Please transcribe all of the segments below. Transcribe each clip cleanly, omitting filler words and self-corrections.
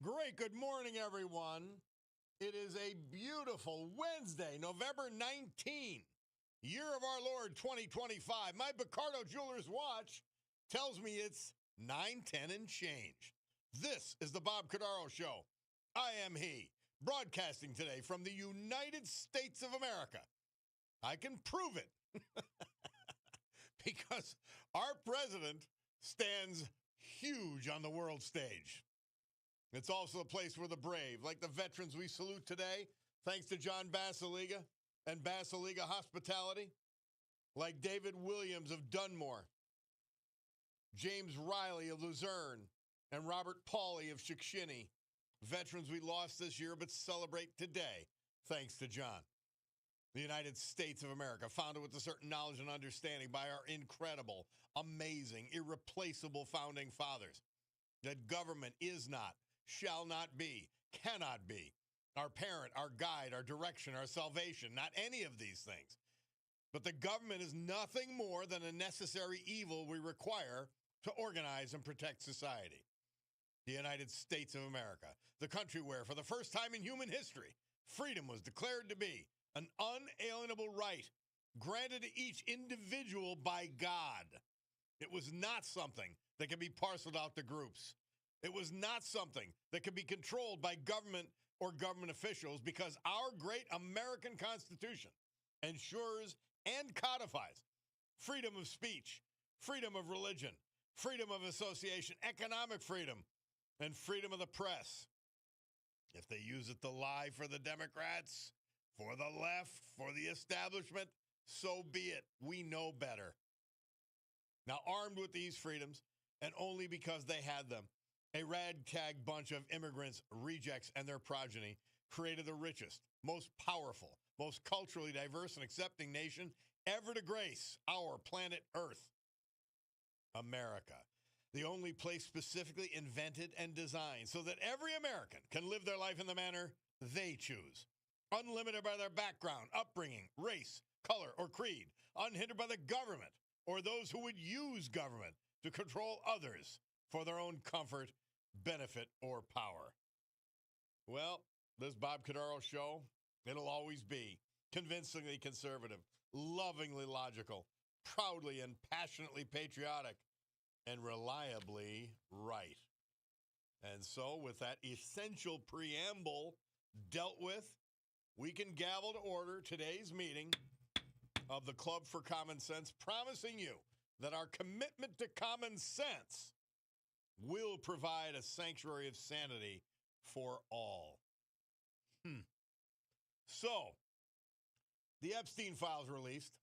Great. Good morning, everyone. It is a beautiful Wednesday, November 19, year of our Lord 2025. My Cordaro Jewelers watch tells me it's 9:10 and change. This is the Bob Cordaro Show. I am he, broadcasting today from the United States of America. I can prove it because our president stands huge on the world stage. It's also a place where the brave, like the veterans we salute today, thanks to John Basiliga and Basiliga Hospitality, like David Williams of Dunmore, James Riley of Luzerne, and Robert Pauley of Shikshini, veterans we lost this year but celebrate today, thanks to John. The United States of America, founded with a certain knowledge and understanding by our incredible, amazing, irreplaceable founding fathers, that government is not, shall not be, cannot be our parent, our guide, our direction, our salvation, not any of these things. But the government is nothing more than a necessary evil we require to organize and protect society. The United States of America, the country where, for the first time in human history, freedom was declared to be an unalienable right granted to each individual by God. It was not something that could be parceled out to groups. It was not something that could be controlled by government or government officials, because our great American Constitution ensures and codifies freedom of speech, freedom of religion, freedom of association, economic freedom, and freedom of the press. If they use it to lie for the Democrats, for the left, for the establishment, so be it. We know better. Now, armed with these freedoms, and only because they had them, a ragtag bunch of immigrants, rejects, and their progeny created the richest, most powerful, most culturally diverse and accepting nation ever to grace our planet Earth, America. The only place specifically invented and designed so that every American can live their life in the manner they choose, unlimited by their background, upbringing, race, color, or creed, unhindered by the government or those who would use government to control others for their own comfort, benefit, or power. Well, this Bob Cordaro Show, it'll always be convincingly conservative, lovingly logical, proudly and passionately patriotic, and reliably right. And so, with that essential preamble dealt with, we can gavel to order today's meeting of the Club for Common Sense, promising you that our commitment to common sense will provide a sanctuary of sanity for all. So, the Epstein files released,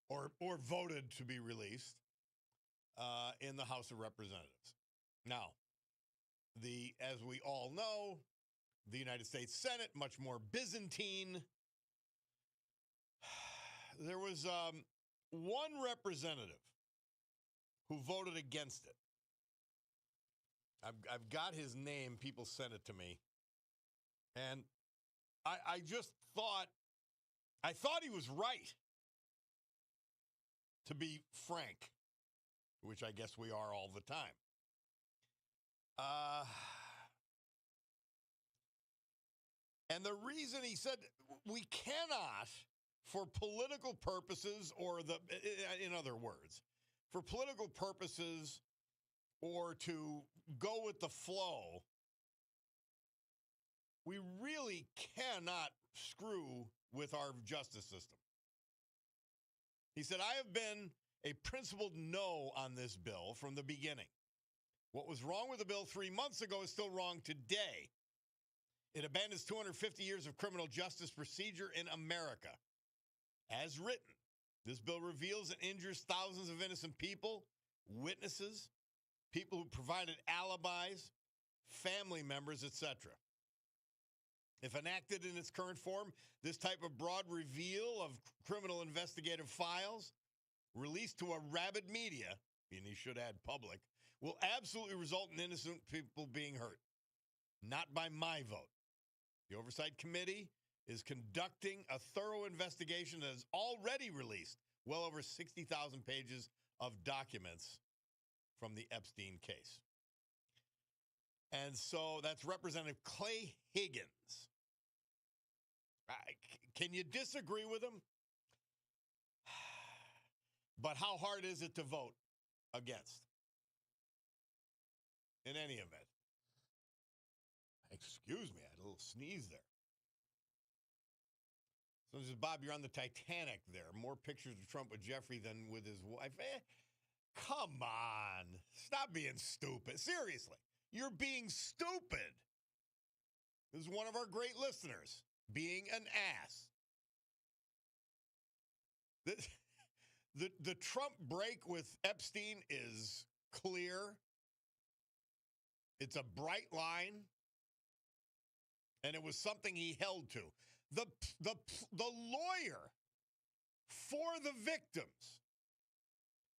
or voted to be released, in the House of Representatives. Now, as we all know, the United States Senate, much more Byzantine. There was one representative who voted against it. I've got his name. People sent it to me. And I just thought he was right, to be frank, which I guess we are all the time. And the reason he said we cannot, for political purposes, in other words, for political purposes or to go with the flow, we really cannot screw with our justice system. He said, I have been a principled no on this bill from the beginning. What was wrong with the bill 3 months ago is still wrong today. It abandons 250 years of criminal justice procedure in America. As written, this bill reveals and injures thousands of innocent people, witnesses, people who provided alibis, family members, etc. If enacted in its current form, this type of broad reveal of criminal investigative files released to a rabid media, and he should add public, will absolutely result in innocent people being hurt. Not by my vote. The Oversight Committee is conducting a thorough investigation that has already released well over 60,000 pages of documents from the Epstein case. And so that's Representative Clay Higgins. Can you disagree with him? But how hard is it to vote against? In any event. Excuse me, I had a little sneeze there. So this is Bob, you're on the Titanic there. More pictures of Trump with Jeffrey than with his wife. Come on. Stop being stupid. Seriously. You're being stupid. This is one of our great listeners. Being an ass. The Trump break with Epstein is clear. It's a bright line. And it was something he held to. The lawyer for the victims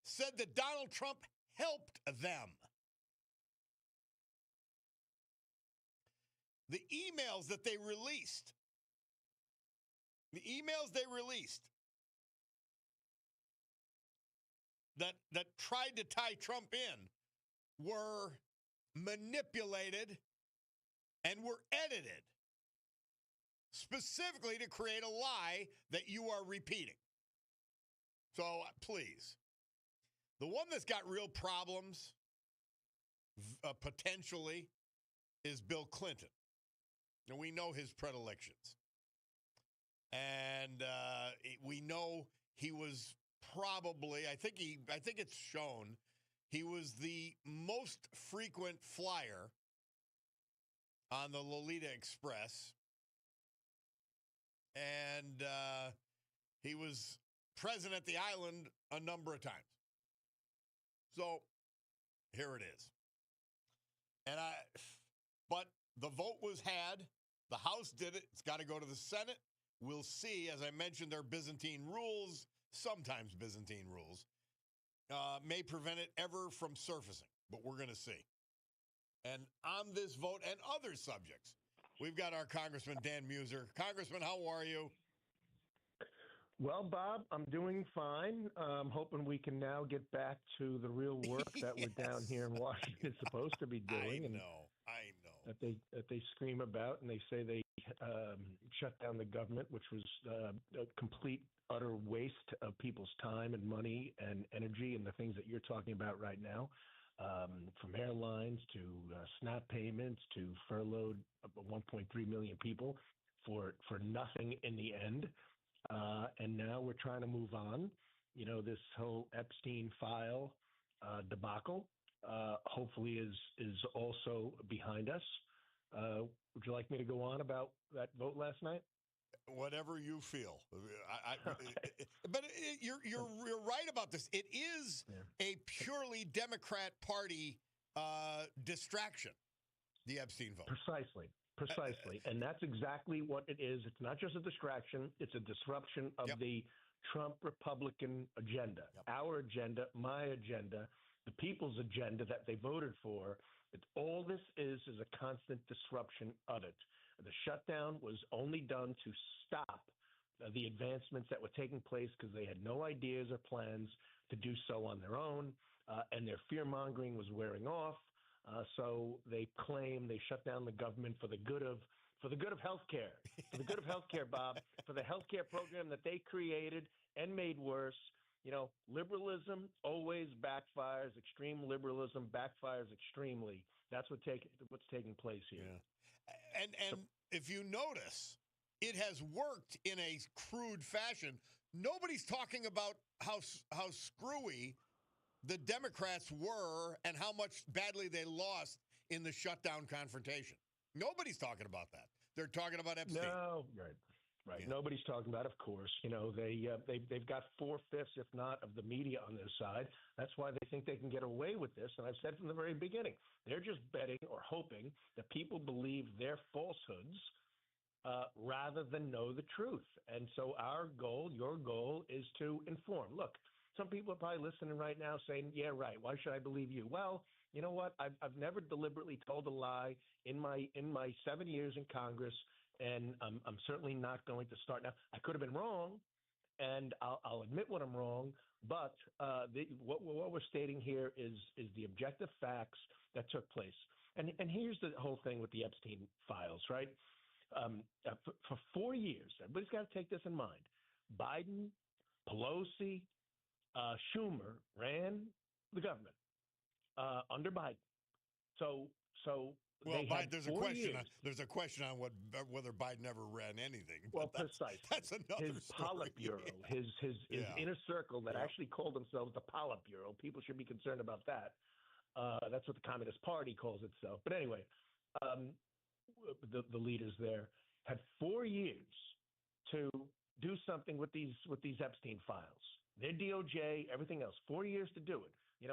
said that Donald Trump helped them. The emails they released that tried to tie Trump in were manipulated and were edited specifically to create a lie that you are repeating. So please, the one that's got real problems potentially is Bill Clinton. And we know his predilections. And we know he was probably, I think it's shown, he was the most frequent flyer on the Lolita Express. And he was present at the island a number of times. So here it is. But the vote was had. The House did it. It's got to go to the Senate. We'll see. As I mentioned, there are Byzantine rules, sometimes Byzantine rules, may prevent it ever from surfacing. But we're going to see. And on this vote and other subjects, we've got our Congressman Dan Muser. Congressman, how are you? Well, Bob, I'm doing fine. I'm hoping we can now get back to the real work that we're down here in Washington supposed to be doing. I know. That they scream about, and they say they shut down the government, which was a complete, utter waste of people's time and money and energy and the things that you're talking about right now. From airlines to SNAP payments to furloughed 1.3 million people for nothing in the end. And now we're trying to move on. You know, this whole Epstein file debacle hopefully is also behind us. Would you like me to go on about that vote last night? Whatever you feel. But you're right about this. It is a purely Democrat Party distraction, the Epstein vote. Precisely. And that's exactly what it is. It's not just a distraction. It's a disruption of the Trump Republican agenda, our agenda, my agenda, the people's agenda that they voted for. All this is a constant disruption of it. The shutdown was only done to stop the advancements that were taking place because they had no ideas or plans to do so on their own, and their fear-mongering was wearing off. So they claim they shut down the government for the good of healthcare, for the good of healthcare, Bob, for the healthcare program that they created and made worse. You know, liberalism always backfires. Extreme liberalism backfires extremely. That's what's taking place here. Yeah. And if you notice, it has worked in a crude fashion. Nobody's talking about how screwy the Democrats were and how much badly they lost in the shutdown confrontation. Nobody's talking about that. They're talking about Epstein. No, right. Yeah. Nobody's talking about it, of course. You know, they've got 4/5, if not, of the media on their side. That's why they think they can get away with this. And I've said from the very beginning, they're just betting or hoping that people believe their falsehoods rather than know the truth. And so your goal is to inform. Look, some people are probably listening right now saying, yeah, right, why should I believe you? Well, you know what? I've never deliberately told a lie in my 7 years in Congress, and I'm certainly not going to start now. I could have been wrong, and I'll admit when I'm wrong, but what we're stating here is the objective facts that took place. And here's the whole thing with the Epstein files, right? For 4 years, everybody's got to take this in mind. Biden, Pelosi, Schumer ran the government under Biden. So well, they had there's 4 a question. years. There's a question on whether Biden ever ran anything. Well, precisely. That's another his story. Politburo, his inner circle that actually called themselves the Politburo. People should be concerned about that. That's what the Communist Party calls itself. But anyway, the leaders there had 4 years to do something with these Epstein files. Their DOJ, everything else. 4 years to do it.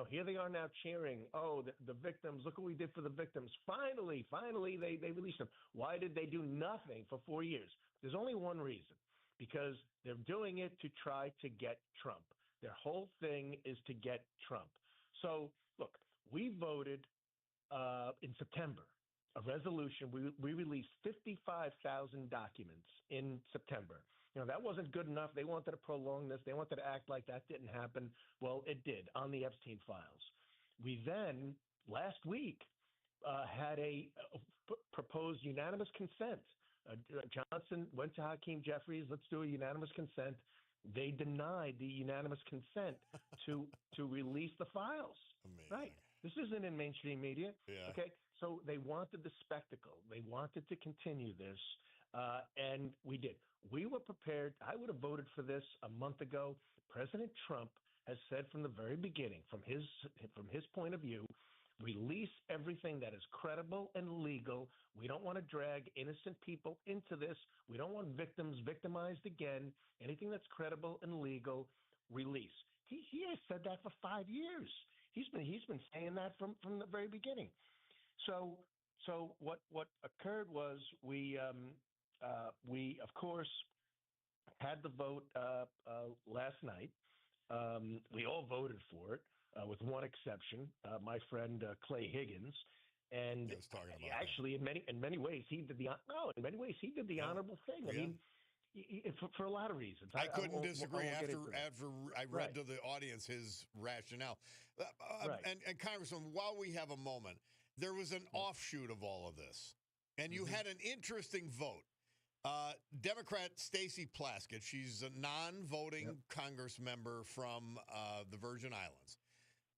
Here they are now cheering. Oh, the victims! Look what we did for the victims. Finally, they released them. Why did they do nothing for 4 years? There's only one reason. Because they're doing it to try to get Trump. Their whole thing is to get Trump. So, look, we voted in September a resolution. We released 55,000 documents in September. That wasn't good enough. They wanted to prolong this. They wanted to act like that didn't happen. Well, it did on the Epstein files. We then, last week, had a proposed unanimous consent. Johnson went to Hakeem Jeffries. Let's do a unanimous consent. They denied the unanimous consent to release the files. Amazing. Right. This isn't in mainstream media. Yeah. Okay. So they wanted the spectacle. They wanted to continue this. And we did. We were prepared. I would have voted for this a month ago. President Trump has said from the very beginning, from his point of view, release everything that is credible and legal. We don't want to drag innocent people into this. We don't want victims victimized again. Anything that's credible and legal, release. He has said that for 5 years. He's been saying that from the very beginning. So what occurred was we of course had the vote last night. We all voted for it, with one exception, my friend Clay Higgins. And actually, in many ways, he did the honorable thing. I mean, for a lot of reasons. I couldn't disagree after I read right. to the audience his rationale. Right. And Congressman, while we have a moment, there was an offshoot of all of this, and you had an interesting vote. Democrat Stacey Plaskett, she's a non-voting Congress member from the Virgin Islands.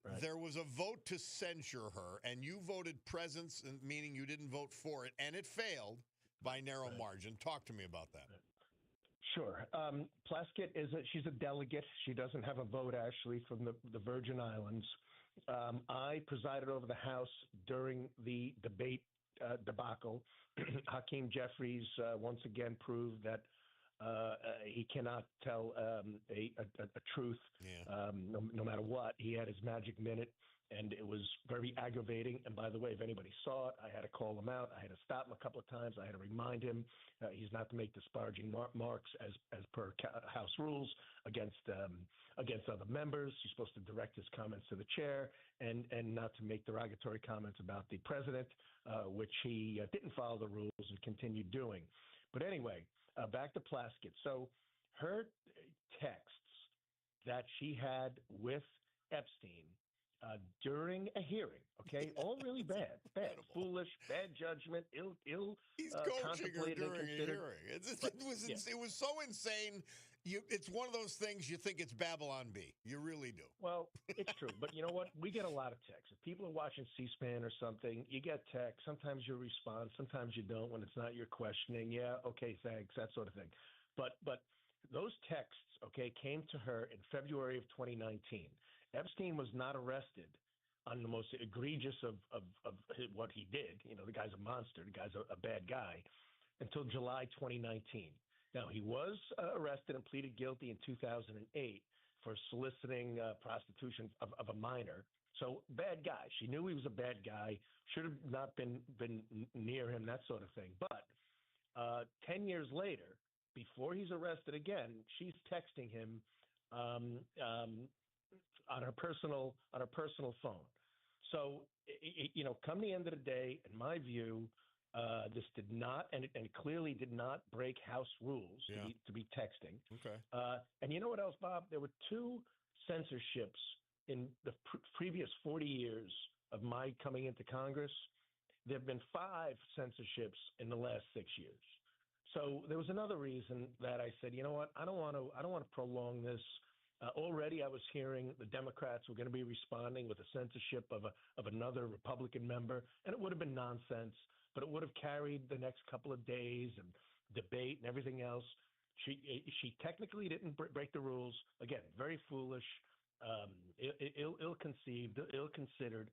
Right. There was a vote to censure her, and you voted presence, meaning you didn't vote for it, and it failed by narrow margin. Talk to me about that. Sure. Plaskett she's a delegate. She doesn't have a vote, actually, from the Virgin Islands. I presided over the House during the debate debacle. Hakeem Jeffries once again proved that he cannot tell a truth, no matter what. He had his magic minute, and it was very aggravating. And by the way, if anybody saw it, I had to call him out. I had to stop him a couple of times. I had to remind him he's not to make disparaging marks as per House rules against other members. He's supposed to direct his comments to the chair and not to make derogatory comments about the president, which he didn't follow the rules and continued doing. But anyway, back to Plaskett. So her texts that she had with Epstein during a hearing, okay, all really bad, foolish, bad judgment, ill. He's coaching her during a hearing. It was so insane. It's one of those things you think it's Babylon B. You really do. Well, it's true. But you know what? We get a lot of texts. If people are watching C-SPAN or something, you get texts. Sometimes you respond. Sometimes you don't when it's not your questioning. Yeah, okay, thanks, that sort of thing. But those texts, okay, came to her in February of 2019. Epstein was not arrested on the most egregious of what he did. The guy's a monster. The guy's a bad guy until July 2019. Now, he was arrested and pleaded guilty in 2008 for soliciting prostitution of a minor. So bad guy. She knew he was a bad guy, should have not been near him, that sort of thing. But 10 years later, before he's arrested again, she's texting him on her personal phone. So, come the end of the day, in my view, this did not, and it clearly did not break House rules to be texting. Okay. And you know what else, Bob? There were two censorships in the previous 40 years of my coming into Congress. there have been 5 censorships in the last 6 years. So there was another reason that I said, you know what, I don't want to prolong this. Already, I was hearing the Democrats were going to be responding with a censorship of another Republican member, and it would have been nonsense, but it would have carried the next couple of days and debate and everything else. She technically didn't break the rules. Again, very foolish, ill-conceived, ill-considered,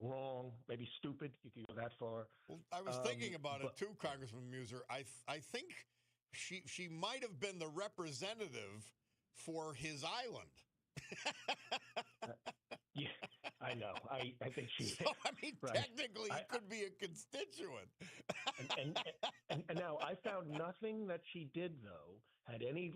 wrong, maybe stupid. You could go that far. Well, I was thinking about it too, Congressman Muser. I think she might have been the representative for his island. Yeah, I know. I think she. So, I mean, right. Technically, he could be a constituent. and now I found nothing that she did, though, had any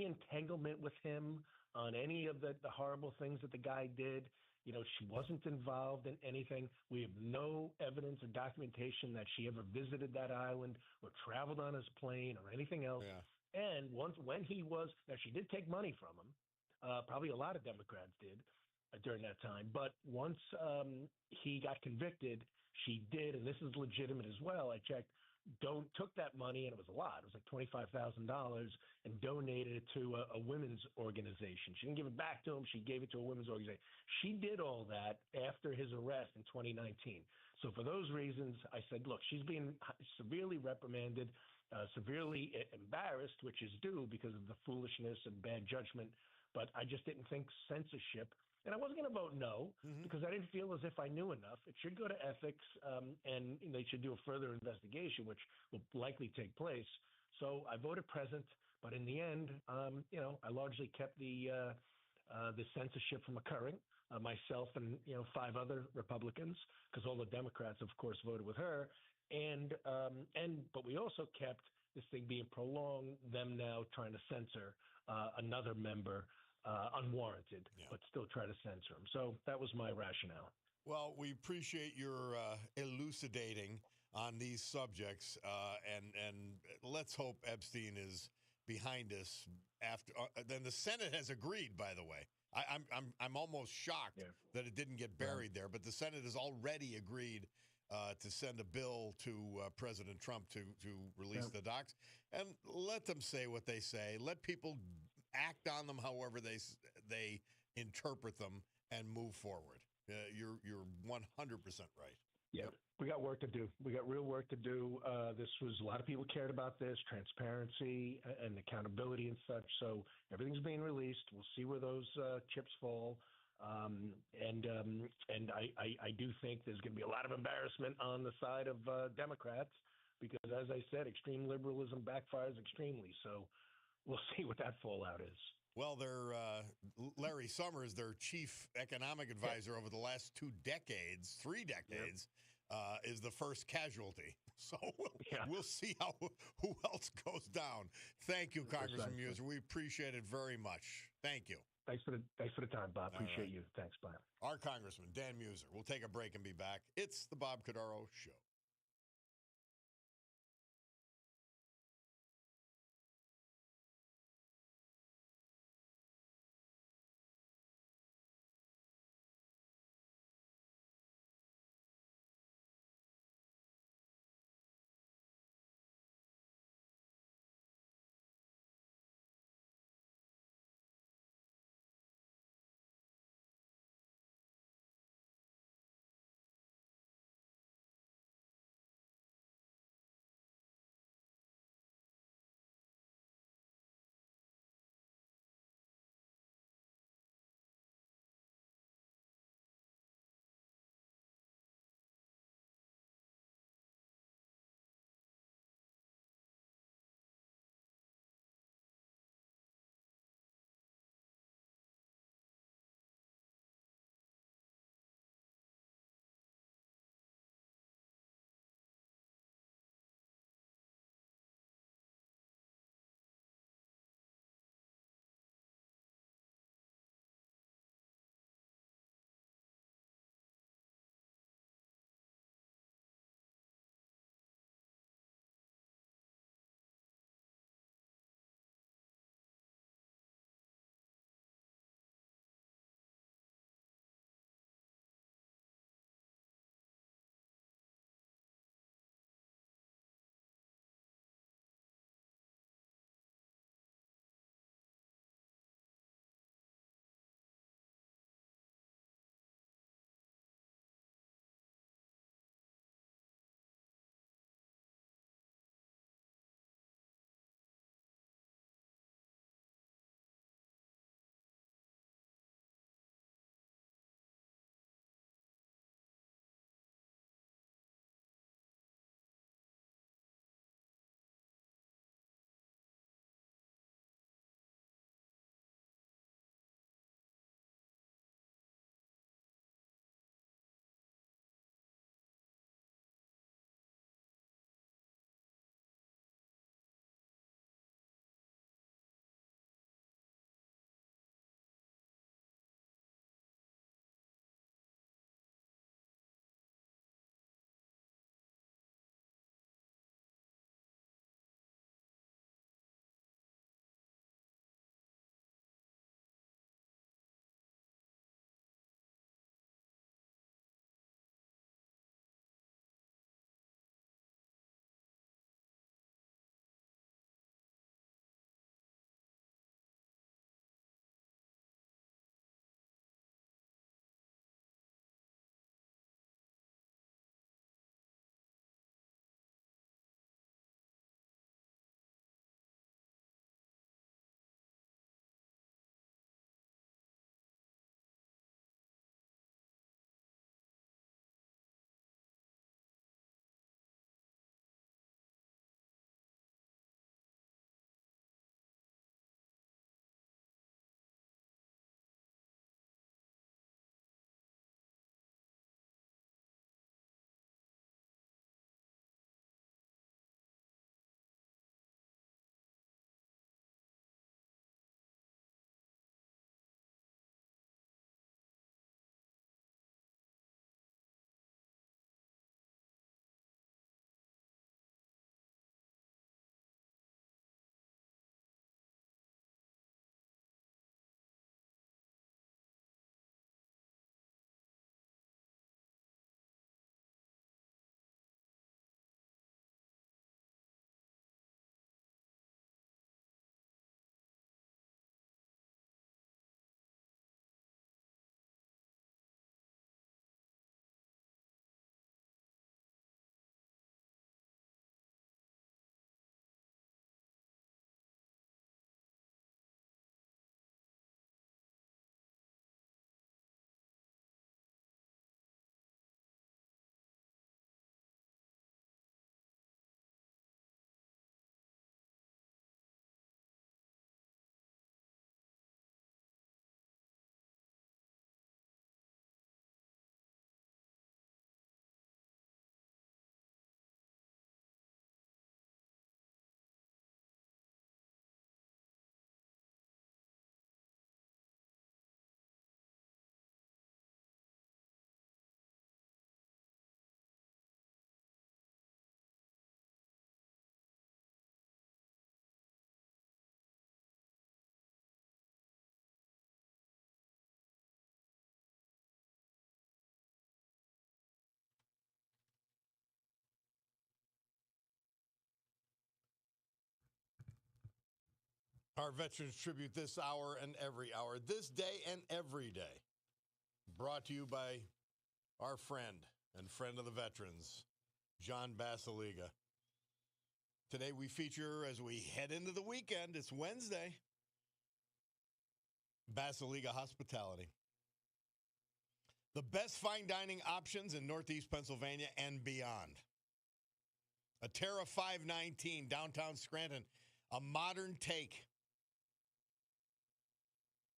entanglement with him on any of the horrible things that the guy did. You know, she wasn't involved in anything. We have no evidence or documentation that she ever visited that island or traveled on his plane or anything else. Yeah. And when he was, now she did take money from him. Probably a lot of Democrats did during that time. But once he got convicted, she did, and this is legitimate as well. I checked. Took that money, and it was a lot. It was like $25,000, and donated it to a women's organization. She didn't give it back to him. She gave it to a women's organization. She did all that after his arrest in 2019. So for those reasons, I said, look, she's being severely reprimanded, severely embarrassed, which is due because of the foolishness and bad judgment. But I just didn't think censorship. And I wasn't going to vote no because I didn't feel as if I knew enough. It should go to ethics, and they should do a further investigation, which will likely take place. So I voted present, but in the end, I largely kept the censorship from occurring. Myself and 5 other Republicans, because all the Democrats, of course, voted with her, but we also kept this thing being prolonged. Them now trying to censor another member. Unwarranted, but still try to censor him. So that was my rationale. Well, we appreciate your elucidating on these subjects, and let's hope Epstein is behind us. After then, the Senate has agreed. By the way, I'm almost shocked that it didn't get buried there, but the Senate has already agreed to send a bill to President Trump to release the docs, and let them say what they say. Let people act on them however they interpret them and move forward. You're 100% right. Yeah, we got work to do. We got real work to do. A lot of people cared about this, transparency and accountability and such. So everything's being released. We'll see where those chips fall. And I do think there's going to be a lot of embarrassment on the side of Democrats because, as I said, extreme liberalism backfires extremely. So we'll see what that fallout is. Well, Larry Summers, their chief economic advisor over the last 3 decades, is the first casualty. So we'll see who else goes down. Thank you, Congressman Muser. We appreciate it very much. Thank you. Thanks for the time, Bob. Appreciate you. Thanks, bye. Our Congressman, Dan Muser. We'll take a break and be back. It's the Bob Cordaro Show. Our Veterans Tribute this hour and every hour, this day and every day. Brought to you by our friend and friend of the veterans, John Basiliga. Today we feature, as we head into the weekend, it's Wednesday, Basiliga Hospitality. The best fine dining options in Northeast Pennsylvania and beyond. A Terra 519, downtown Scranton, a modern take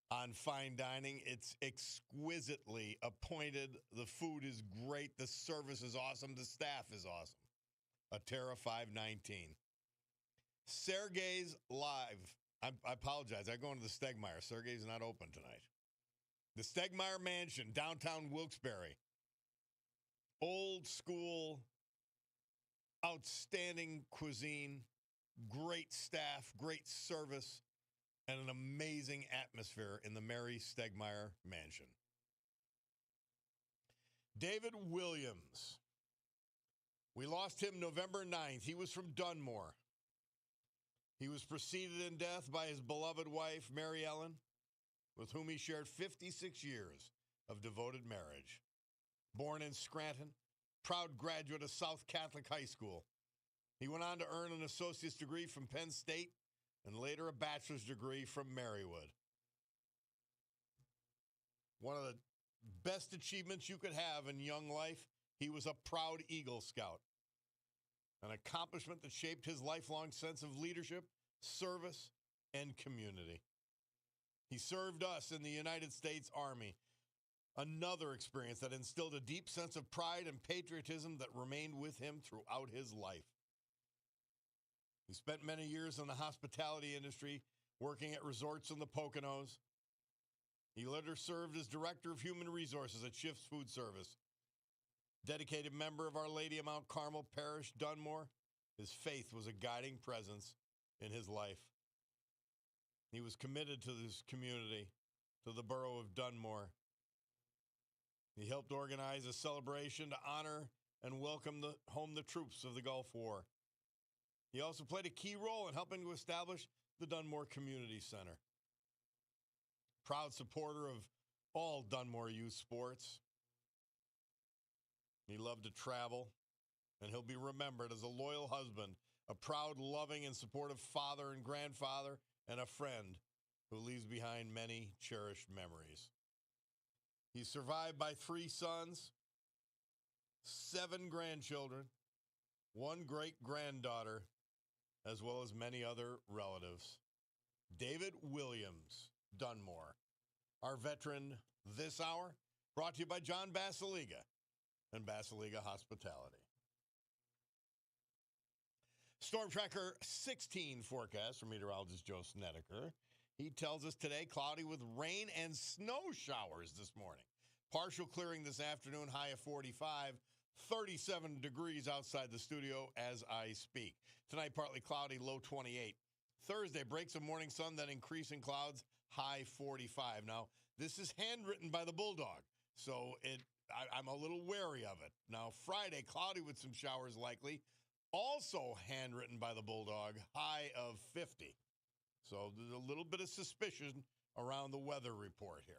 on fine dining. It's exquisitely appointed. The food is great. The service is awesome. The staff is awesome. A Terra 519. Sergey's Live. I apologize. I go into the Stegmeyer. Sergey's not open tonight. The Stegmeyer Mansion, downtown Wilkes-Barre. Old school, outstanding cuisine, great staff, great service, and an amazing atmosphere in the Mary Stegmeyer Mansion. David Williams. We lost him November 9th. He was from Dunmore. He was preceded in death by his beloved wife, Mary Ellen, with whom he shared 56 years of devoted marriage. Born in Scranton, proud graduate of South Catholic High School. He went on to earn an associate's degree from Penn State and later a bachelor's degree from Marywood. One of the best achievements you could have in young life, he was a proud Eagle Scout. An accomplishment that shaped his lifelong sense of leadership, service, and community. He served us in the United States Army. Another experience that instilled a deep sense of pride and patriotism that remained with him throughout his life. He spent many years in the hospitality industry, working at resorts in the Poconos. He later served as Director of Human Resources at Schiff's Food Service. Dedicated member of Our Lady of Mount Carmel Parish, Dunmore, his faith was a guiding presence in his life. He was committed to this community, to the borough of Dunmore. He helped organize a celebration to honor and welcome home the troops of the Gulf War. He also played a key role in helping to establish the Dunmore Community Center. Proud supporter of all Dunmore youth sports. He loved to travel, and he'll be remembered as a loyal husband, a proud, loving, and supportive father and grandfather, and a friend who leaves behind many cherished memories. He's survived by 3 sons, 7 grandchildren, 1 great-granddaughter, as well as many other relatives. David Williams, Dunmore, our veteran this hour, brought to you by John Basiliga and Basiliga Hospitality. Storm Tracker 16 forecast from meteorologist Joe Snedeker. He tells us today cloudy with rain and snow showers this morning. Partial clearing this afternoon, high of 45, 37 degrees outside the studio as I speak. Tonight, partly cloudy, low 28. Thursday, breaks of morning sun, then increasing clouds, high 45. Now, this is handwritten by the Bulldog, so I'm a little wary of it. Now, Friday, cloudy with some showers likely. Also handwritten by the Bulldog, high of 50. So there's a little bit of suspicion around the weather report here.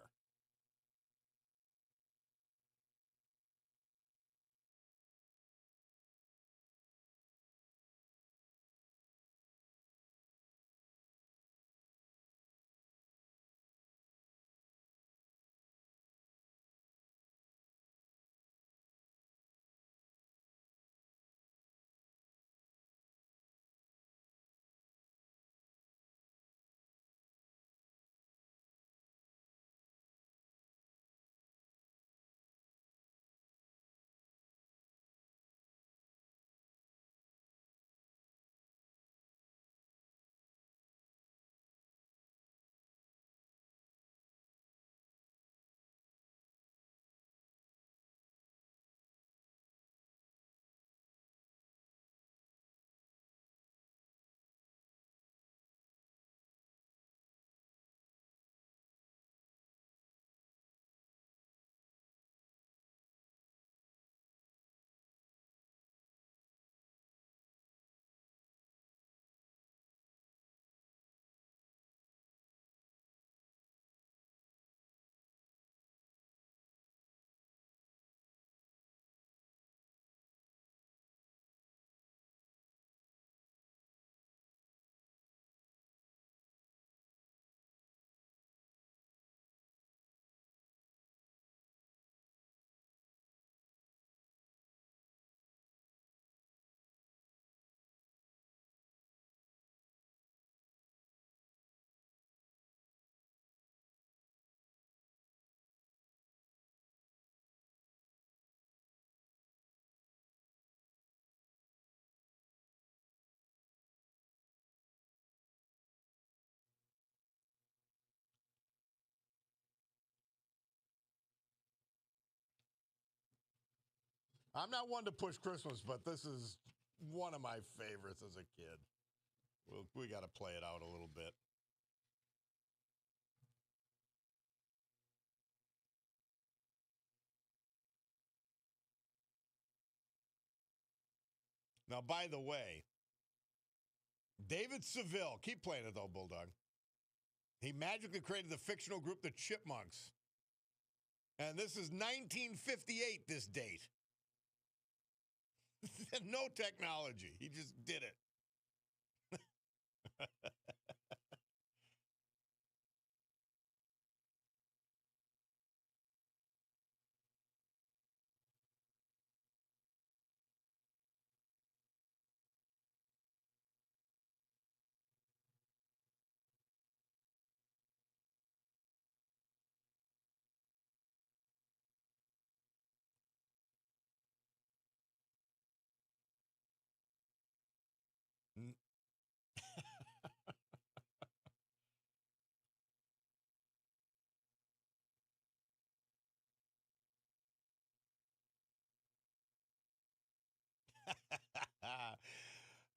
I'm not one to push Christmas, but this is one of my favorites as a kid. We got to play it out a little bit. Now, by the way, David Seville, keep playing it though, Bulldog. He magically created the fictional group the Chipmunks. And this is 1958, this date. No technology. He just did it.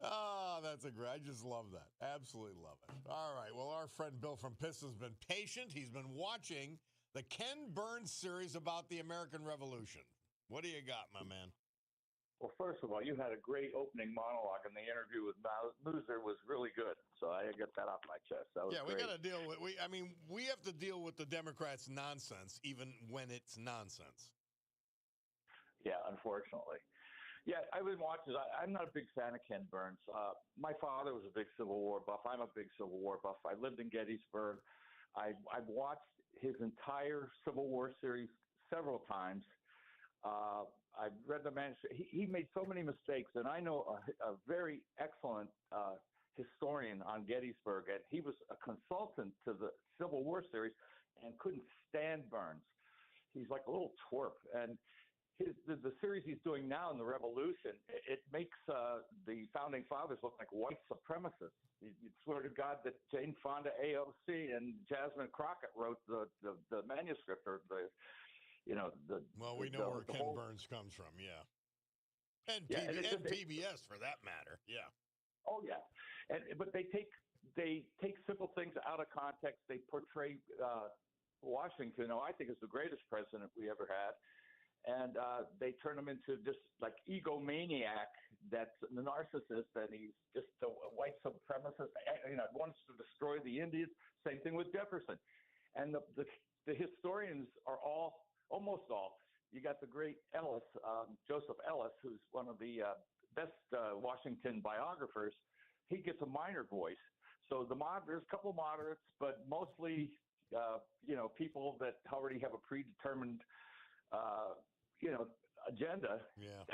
Oh, that's a great. I just love that. Absolutely love it. All right. Well, our friend Bill from Piss has been patient. He's been watching the Ken Burns series about the American Revolution. What do you got, my man? Well, first of all, you had a great opening monologue, and the interview with Loser was really good. So I get that off my chest. That was we great. got to deal with. We have to deal with the Democrats' nonsense, even when it's nonsense. Yeah, unfortunately. Yeah, I've been watching. I'm not a big fan of Ken Burns. My father was a big Civil War buff. I'm a big Civil War buff. I lived in Gettysburg. I've watched his entire Civil War series several times. I've read the manuscript. He made so many mistakes, and I know a very excellent historian on Gettysburg, and he was a consultant to the Civil War series and couldn't stand Burns. He's like a little twerp, and the series he's doing now in the Revolution, it makes the founding fathers look like white supremacists. You'd swear to God that Jane Fonda, AOC, and Jasmine Crockett wrote the manuscript or the. Well, we know where Ken Burns comes from, yeah. And PBS for that matter, yeah. Oh yeah, but they take simple things out of context. They portray Washington, who I think is the greatest president we ever had, and they turn him into just like egomaniac that's a narcissist, and he's just a white supremacist. Wants to destroy the Indians. Same thing with Jefferson, and the historians are almost all. You got the great Ellis, Joseph Ellis, who's one of the best Washington biographers. He gets a minor voice. So there's a couple moderates, but mostly, people that already have a predetermined, agenda,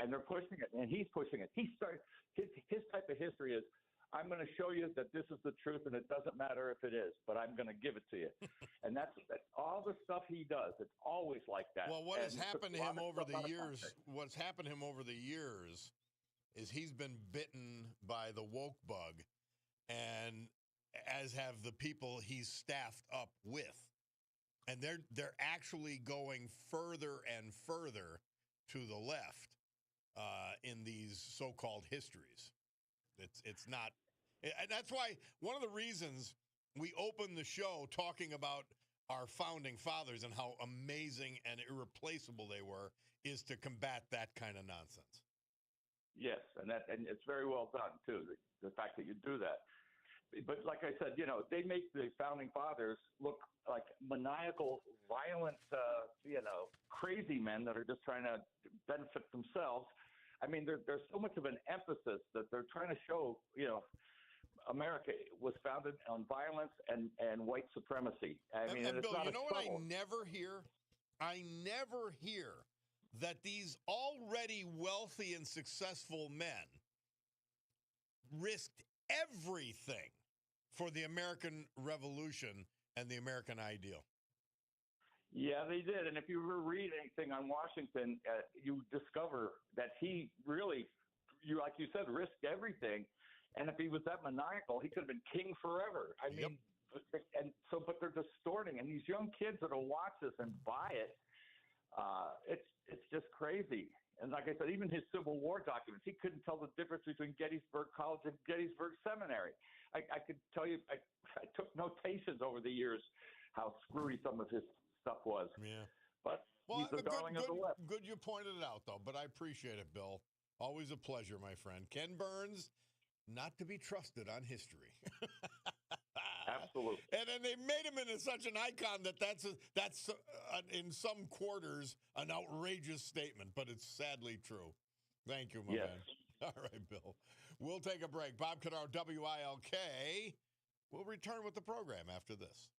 and they're pushing it, and he's pushing it. His type of history is, I'm going to show you that this is the truth, and it doesn't matter if it is, but I'm going to give it to you. And that's all the stuff he does. It's always like that. Well, what has happened to him over the years? What's happened to him over the years is he's been bitten by the woke bug, and as have the people he's staffed up with, and they're actually going further and further to the left in these so-called histories. It's not, and that's why one of the reasons we opened the show talking about our founding fathers and how amazing and irreplaceable they were is to combat that kind of nonsense. Yes, and it's very well done too. The fact that you do that, but like I said, they make the founding fathers look like maniacal, violent, crazy men that are just trying to benefit themselves. I mean, there's so much of an emphasis that they're trying to show, America was founded on violence and white supremacy. I mean, and it's Bill, not you know what I subtle. never hear? I never hear that these already wealthy and successful men risked everything for the American Revolution and the American ideal. Yeah, they did. And if you ever read anything on Washington, you discover that he really, like you said, risked everything. And if he was that maniacal, he could have been king forever. I mean, but they're distorting. And these young kids that'll watch this and buy it, it's just crazy. And like I said, even his Civil War documents, he couldn't tell the difference between Gettysburg College and Gettysburg Seminary. I could tell you, I took notations over the years how screwy some of his stuff was. Yeah. But Well, he's the darling of the left. Good you pointed it out, though, but I appreciate it, Bill. Always a pleasure, my friend. Ken Burns, not to be trusted on history. Absolutely. And then they made him into such an icon that's in some quarters an outrageous statement, but it's sadly true. Thank you, my man. All right, Bill. We'll take a break. Bob Cordaro, WILK. We'll return with the program after this.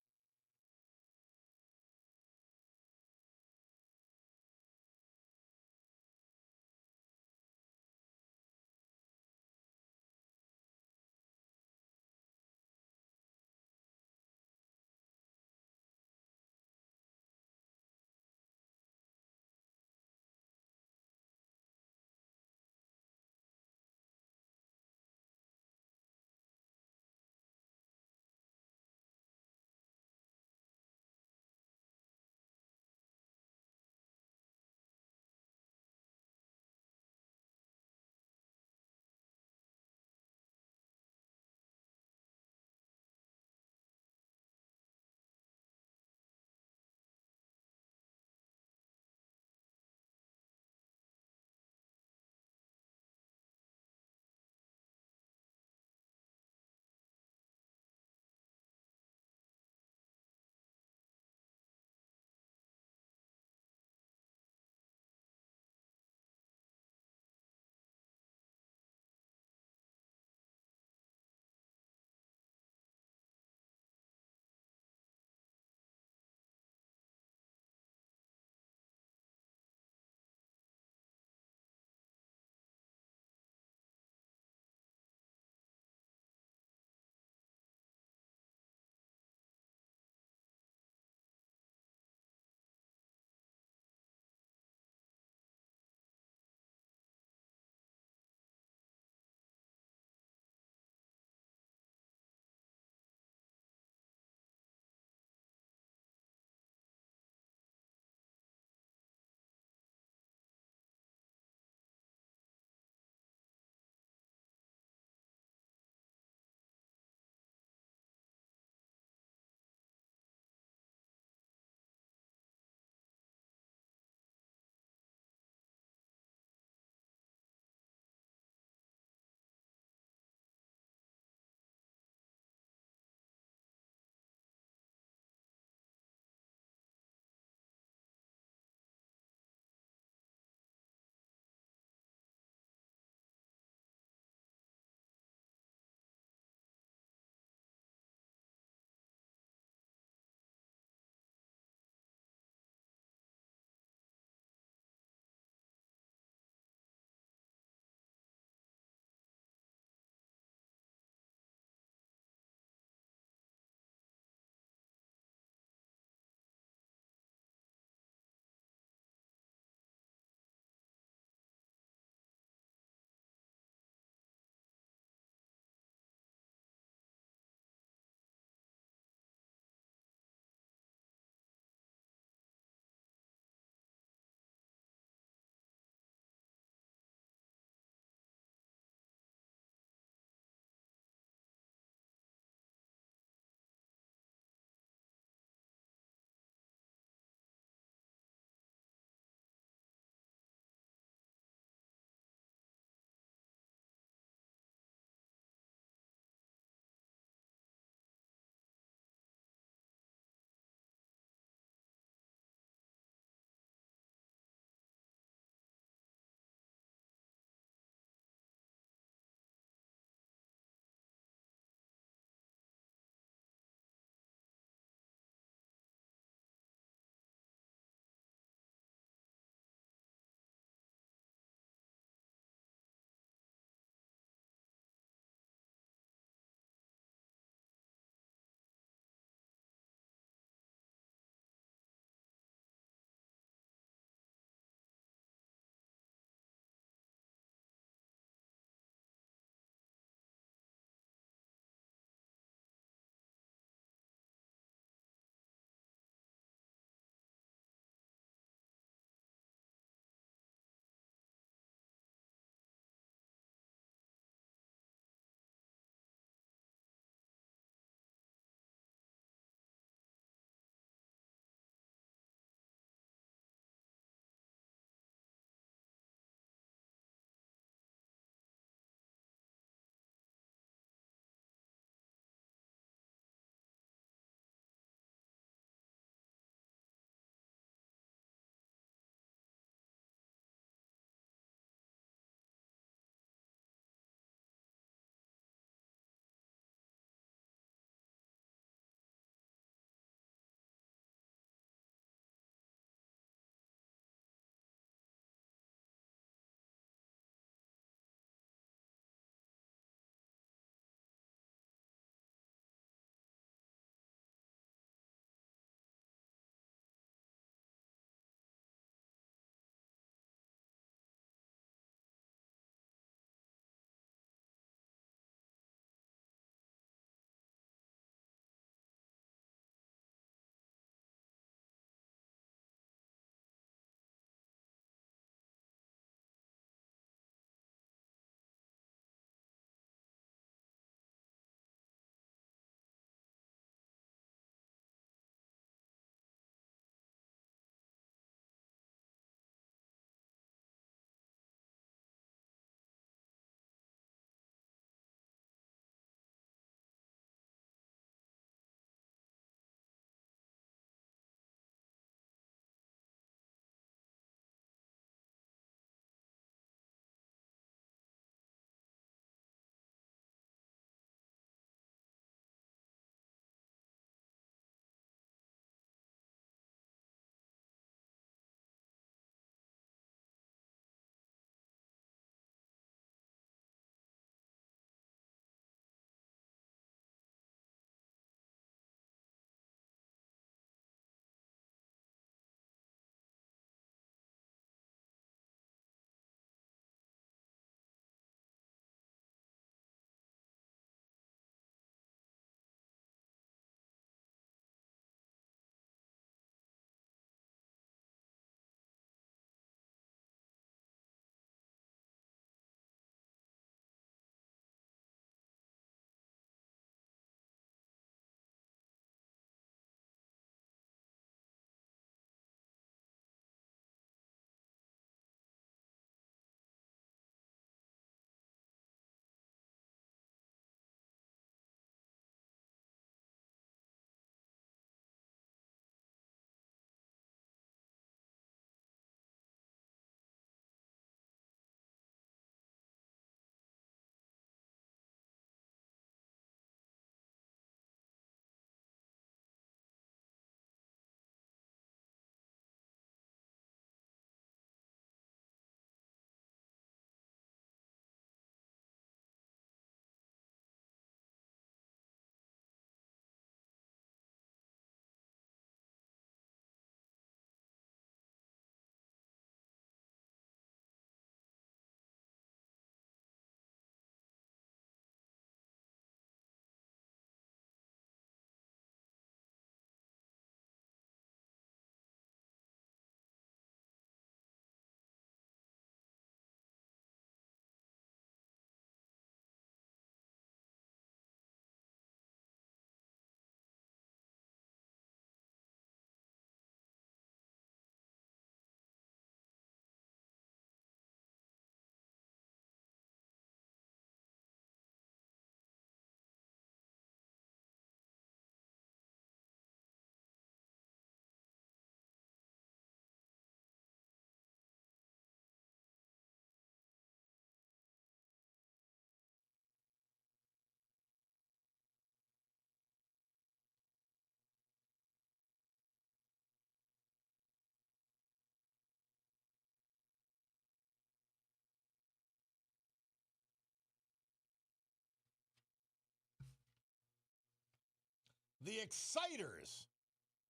The Exciters,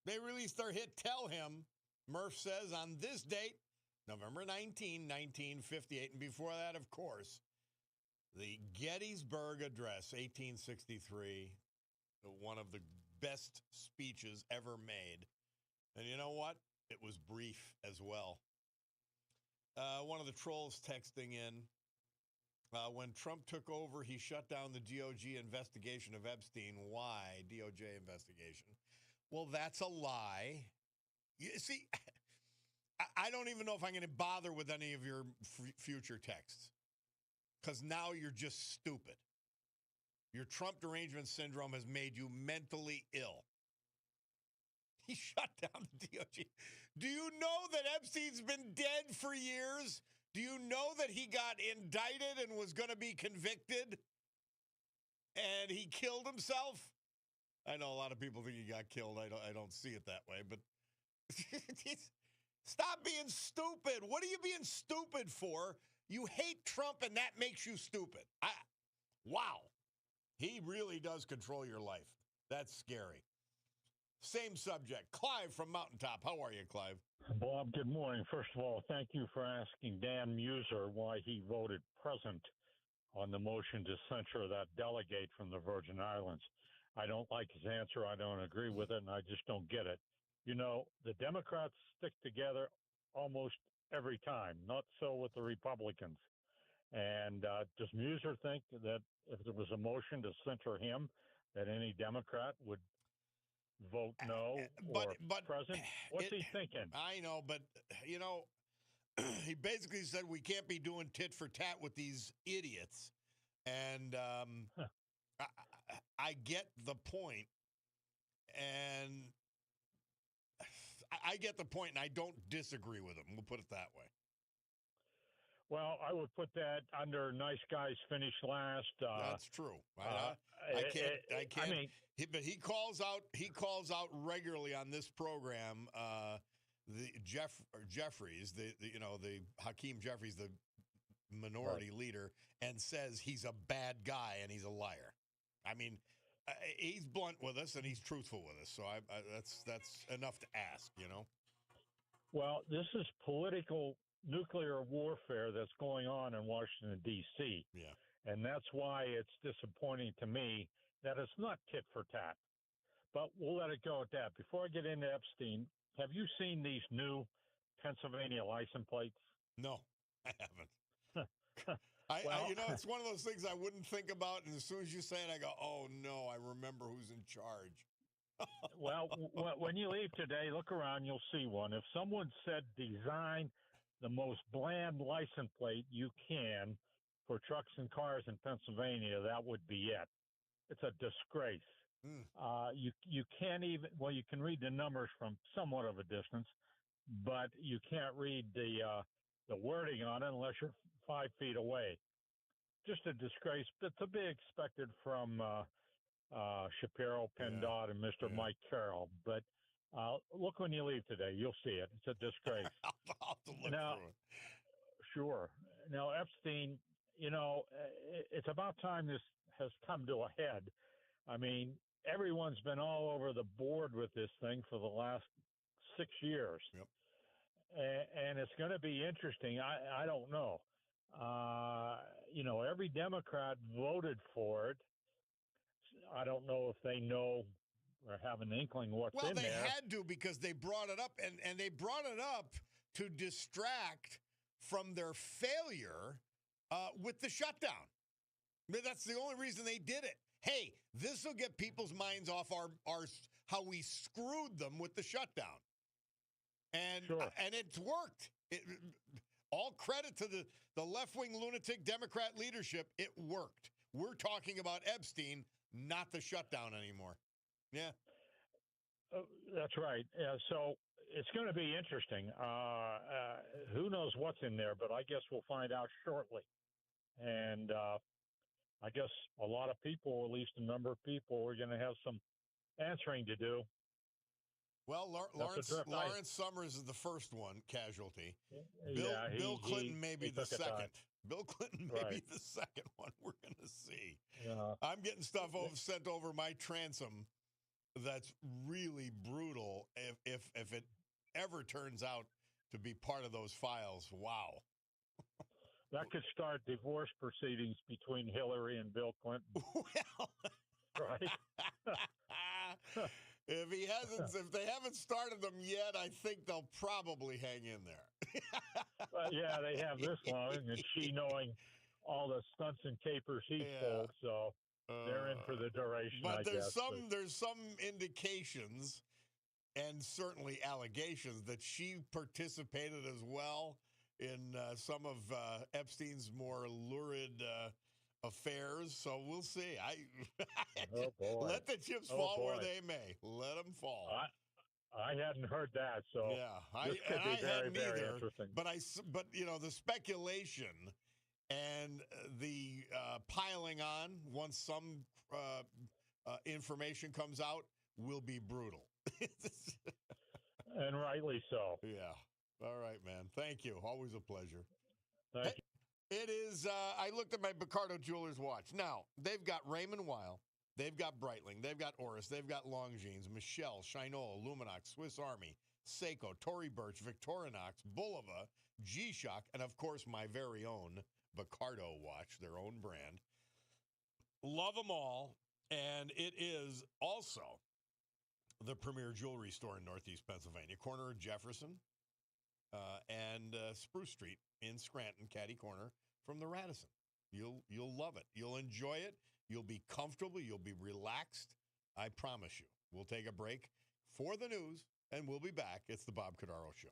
they released their hit Tell Him, Murph says, on this date, November 19, 1958. And before that, of course, the Gettysburg Address, 1863, one of the best speeches ever made. And you know what? It was brief as well. One of the trolls texting in, when Trump took over, he shut down the DOJ investigation of Epstein. Why? DOJ investigation. Well, that's a lie. You see, I don't even know if I'm going to bother with any of your future texts, because now you're just stupid. Your Trump derangement syndrome has made you mentally ill. He shut down the DOJ. Do you know that Epstein's been dead for years? Do you know that he got indicted and was going to be convicted? And he killed himself? I know a lot of people think he got killed. I don't see it that way, but stop being stupid. What are you being stupid for? You hate Trump and that makes you stupid. Wow. He really does control your life. That's scary. Same subject. Clive from Mountaintop. How are you, Clive? Bob, good morning. First of all, thank you for asking Dan Muser why he voted present on the motion to censure that delegate from the Virgin Islands. I don't like his answer. I don't agree with it, and I just don't get it. You know, the Democrats stick together almost every time, not so with the Republicans. And does Muser think that if there was a motion to censure him, that any Democrat would vote no or present? What's he thinking? I know, but, you know, he basically said we can't be doing tit for tat with these idiots. And I get the point, and I get the point, and I don't disagree with him. We'll put it that way. Well, I would put that under nice guys finish last. That's true. I can't. I mean, but he calls out regularly on this program. The Jeffries, the Hakeem Jeffries, the minority leader, and says he's a bad guy and he's a liar. I mean, he's blunt with us and he's truthful with us. So that's enough to ask, you know. Well, this is political nuclear warfare that's going on in Washington, D.C. Yeah. And that's why it's disappointing to me that it's not tit for tat. But we'll let it go at that. Before I get into Epstein, have you seen these new Pennsylvania license plates? No, I haven't. It's one of those things I wouldn't think about, and as soon as you say it, I go, oh, no, I remember who's in charge. Well, when you leave today, look around, you'll see one. If someone said design the most bland license plate you can for trucks and cars in Pennsylvania, that would be it. It's a disgrace. You can't even, well, you can read the numbers from somewhat of a distance, but you can't read the wording on it unless you're 5 feet away. Just a disgrace. But to be expected from Shapiro, PennDOT, and Mr. Mike Carroll. But look when you leave today. You'll see it. It's a disgrace. I'll have to look now, through it. Sure. Now, Epstein, it's about time this has come to a head. I mean, everyone's been all over the board with this thing for the last 6 years. Yep. And it's going to be interesting. I don't know. Every Democrat voted for it. I don't know if they know or have an inkling what's in there. Well, they had to because they brought it up, and they brought it up to distract from their failure with the shutdown. I mean, that's the only reason they did it. Hey, this will get people's minds off our how we screwed them with the shutdown. And sure. And it's worked. All credit to the left-wing lunatic Democrat leadership. It worked. We're talking about Epstein, not the shutdown anymore. Yeah. That's right. So it's going to be interesting. Who knows what's in there, but I guess we'll find out shortly. And I guess a lot of people, at least a number of people, are going to have some answering to do. Well, Lawrence Summers is the first one casualty. Bill Clinton may be the second. Bill Clinton may be the second one. We're going to see. Yeah. I'm getting stuff sent over my transom that's really brutal if it ever turns out to be part of those files. Wow. That could start divorce proceedings between Hillary and Bill Clinton, Well, right? if they haven't started them yet, I think they'll probably hang in there. Yeah, they have this long, and she knowing all the stunts and capers he's pulled, so they're in for the duration, but I guess. There's some indications and certainly allegations that she participated as well in some of Epstein's more lurid affairs. So we'll see. Oh boy! Let the chips fall where they may. Let them fall. I hadn't heard that, so yeah, this could be very, very either, interesting. But the speculation and the piling on once some information comes out will be brutal. And rightly so. Yeah. All right, man. Thank you. Always a pleasure. Thank you. It is, I looked at my Picardo Jewelers watch. Now, they've got Raymond Weil, they've got Breitling, they've got Oris, they've got Longines, Michelle, Shinola, Luminox, Swiss Army, Seiko, Tory Burch, Victorinox, Bulova, G-Shock, and of course my very own Picardo watch, their own brand. Love them all, and it is also the premier jewelry store in Northeast Pennsylvania, corner of Jefferson and Spruce Street in Scranton, catty corner from the Radisson. You'll love it. You'll enjoy it. You'll be comfortable. You'll be relaxed. I promise you. We'll take a break for the news, and we'll be back. It's the Bob Cordaro Show.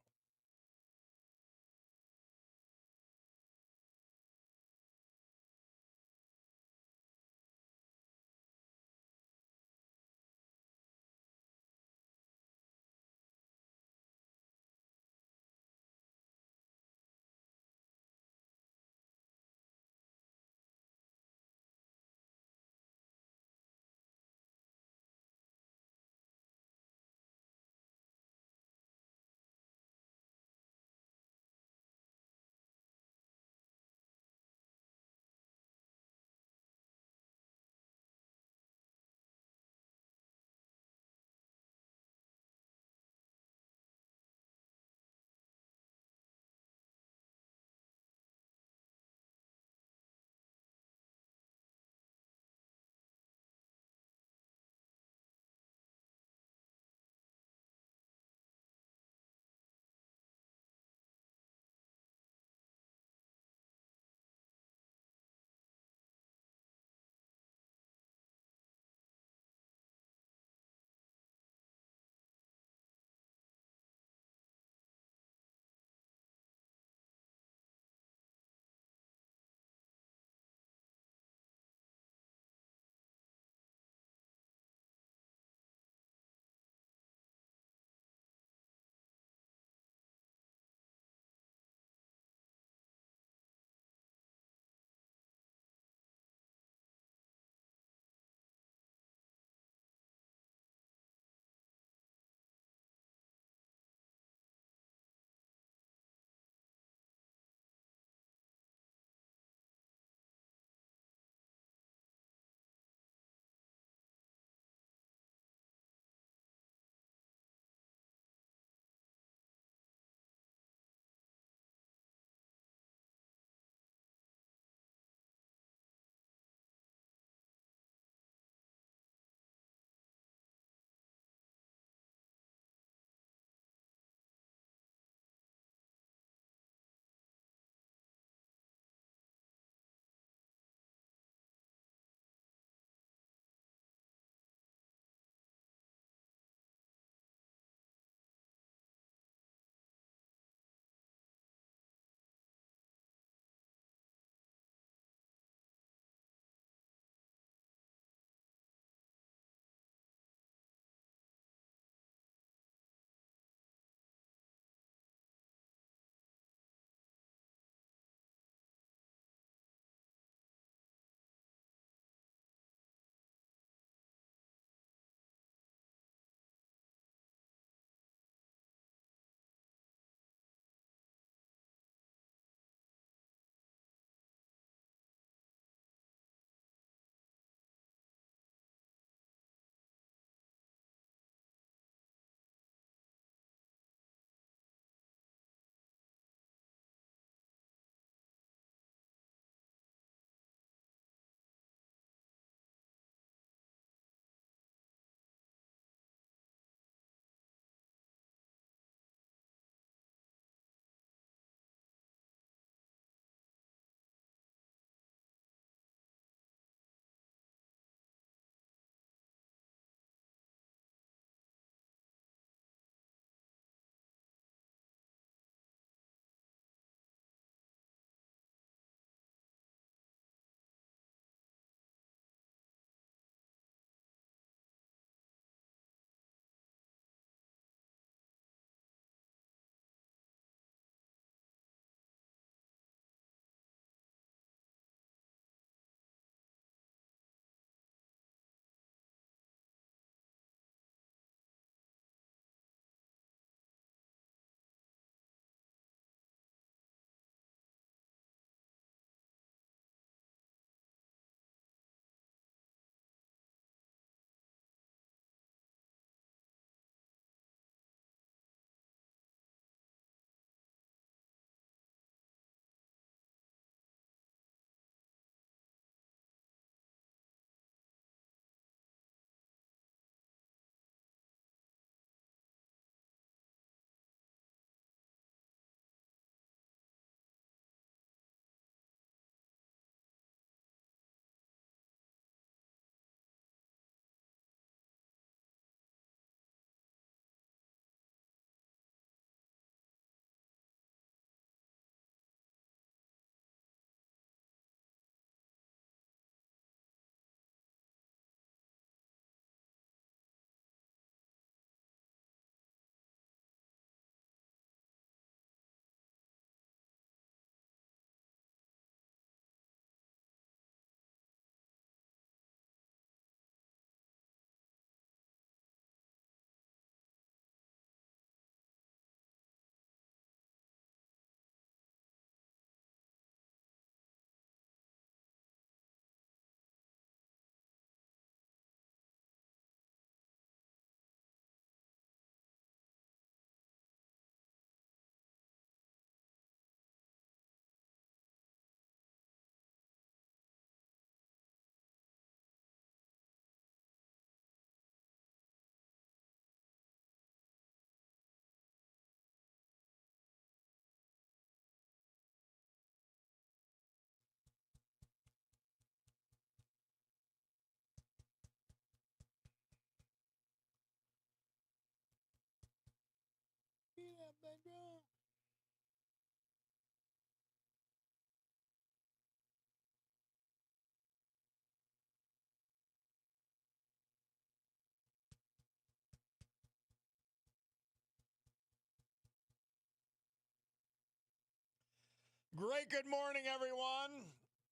Great good morning, everyone.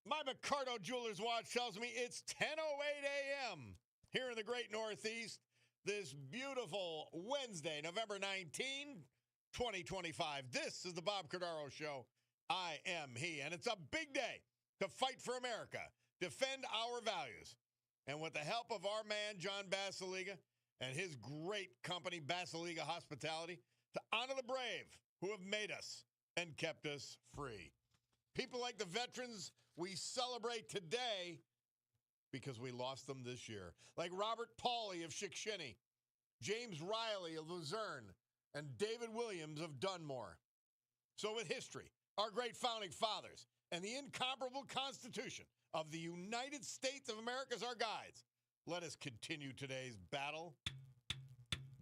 My Cordaro Jewelers watch tells me it's 10:08 a.m. here in the great Northeast this beautiful Wednesday, November 19, 2025. This is the Bob Cordaro Show. I am he, and it's a big day to fight for America, defend our values, and with the help of our man, John Basiliga, and his great company, Basiliga Hospitality, to honor the brave who have made us and kept us free. People like the veterans we celebrate today because we lost them this year. Like Robert Pauley of Chickasha, James Riley of Luzerne, and David Williams of Dunmore. So with history, our great founding fathers, and the incomparable Constitution of the United States of America as our guides, let us continue today's battle.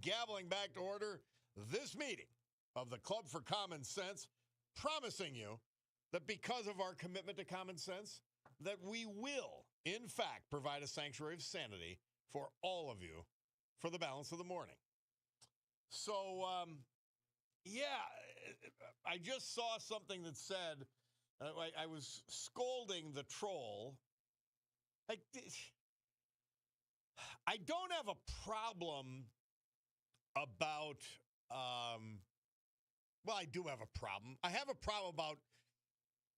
Gaveling back to order this meeting of the Club for Common Sense, promising you that because of our commitment to common sense, that we will, in fact, provide a sanctuary of sanity for all of you for the balance of the morning. So, I just saw something that said, I was scolding the troll. I don't have a problem about, I do have a problem. I have a problem about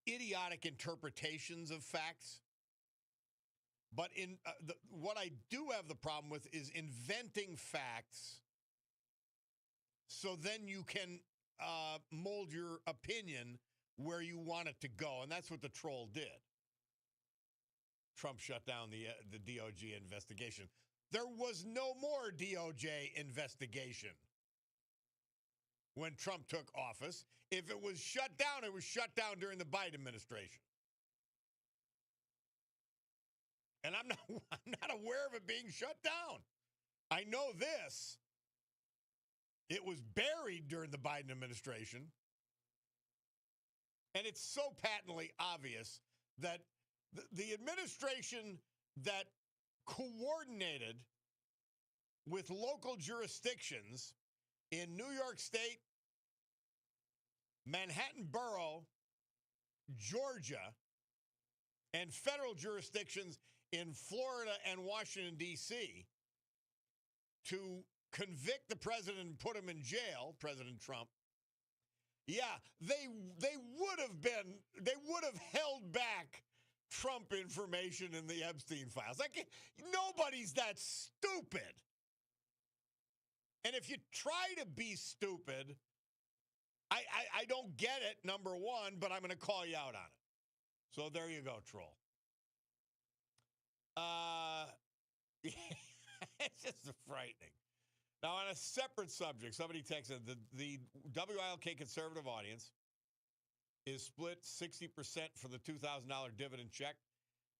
idiotic interpretations of facts. But what I do have the problem with is inventing facts so then you can mold your opinion where you want it to go. And that's what the troll did. Trump shut down the DOJ investigation. There was no more DOJ investigation when Trump took office. If it was shut down, it was shut down during the Biden administration. And I'm not aware of it being shut down. I know this. It was buried during the Biden administration. And it's so patently obvious that the administration that coordinated with local jurisdictions in New York State, Manhattan Borough, Georgia, and federal jurisdictions in Florida and Washington, D.C., to convict the president and put him in jail, President Trump. Yeah, they would have held back Trump information in the Epstein files. Like, nobody's that stupid. And if you try to be stupid, I don't get it, number one, but I'm going to call you out on it. So there you go, troll. It's just frightening. Now, on a separate subject, somebody texted the WILK conservative audience is split 60% for the $2,000 dividend check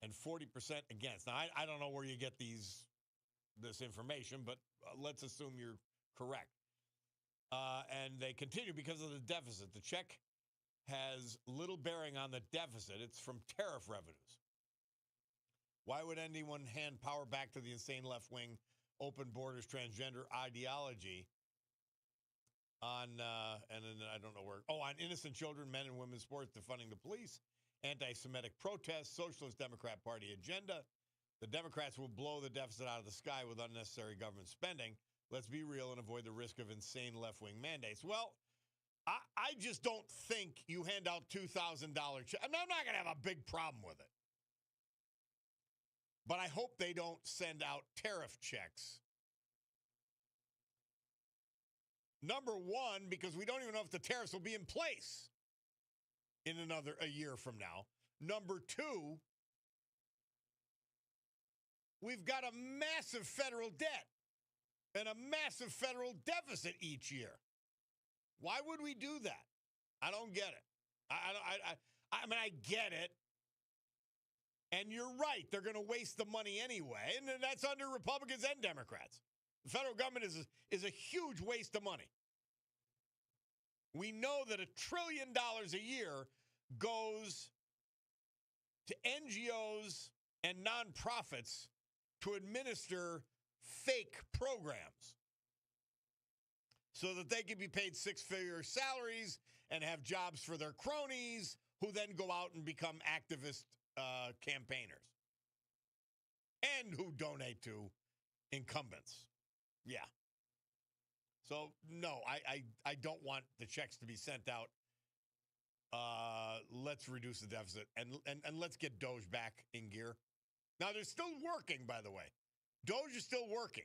and 40% against. Now, I don't know where you get this information, but let's assume you're correct. And they continue because of the deficit. The check has little bearing on the deficit. It's from tariff revenues. Why would anyone hand power back to the insane left-wing, open borders, transgender ideology on innocent children, men and women's sports, defunding the police, anti-Semitic protests, Socialist Democrat Party agenda? The Democrats will blow the deficit out of the sky with unnecessary government spending. Let's be real and avoid the risk of insane left-wing mandates. Well, I just don't think you hand out $2,000 checks. I'm not going to have a big problem with it. But I hope they don't send out tariff checks. Number one, because we don't even know if the tariffs will be in place in a year from now. Number two, we've got a massive federal debt and a massive federal deficit each year. Why would we do that? I don't get it. I mean, I get it. And you're right. They're going to waste the money anyway. And that's under Republicans and Democrats. The federal government is a huge waste of money. We know that $1 trillion a year goes to NGOs and nonprofits to administer fake programs so that they can be paid six-figure salaries and have jobs for their cronies who then go out and become activist campaigners and who donate to incumbents. Yeah. So, no, I don't want the checks to be sent out. Let's reduce the deficit and let's get Doge back in gear. Now, they're still working, by the way. Doge is still working.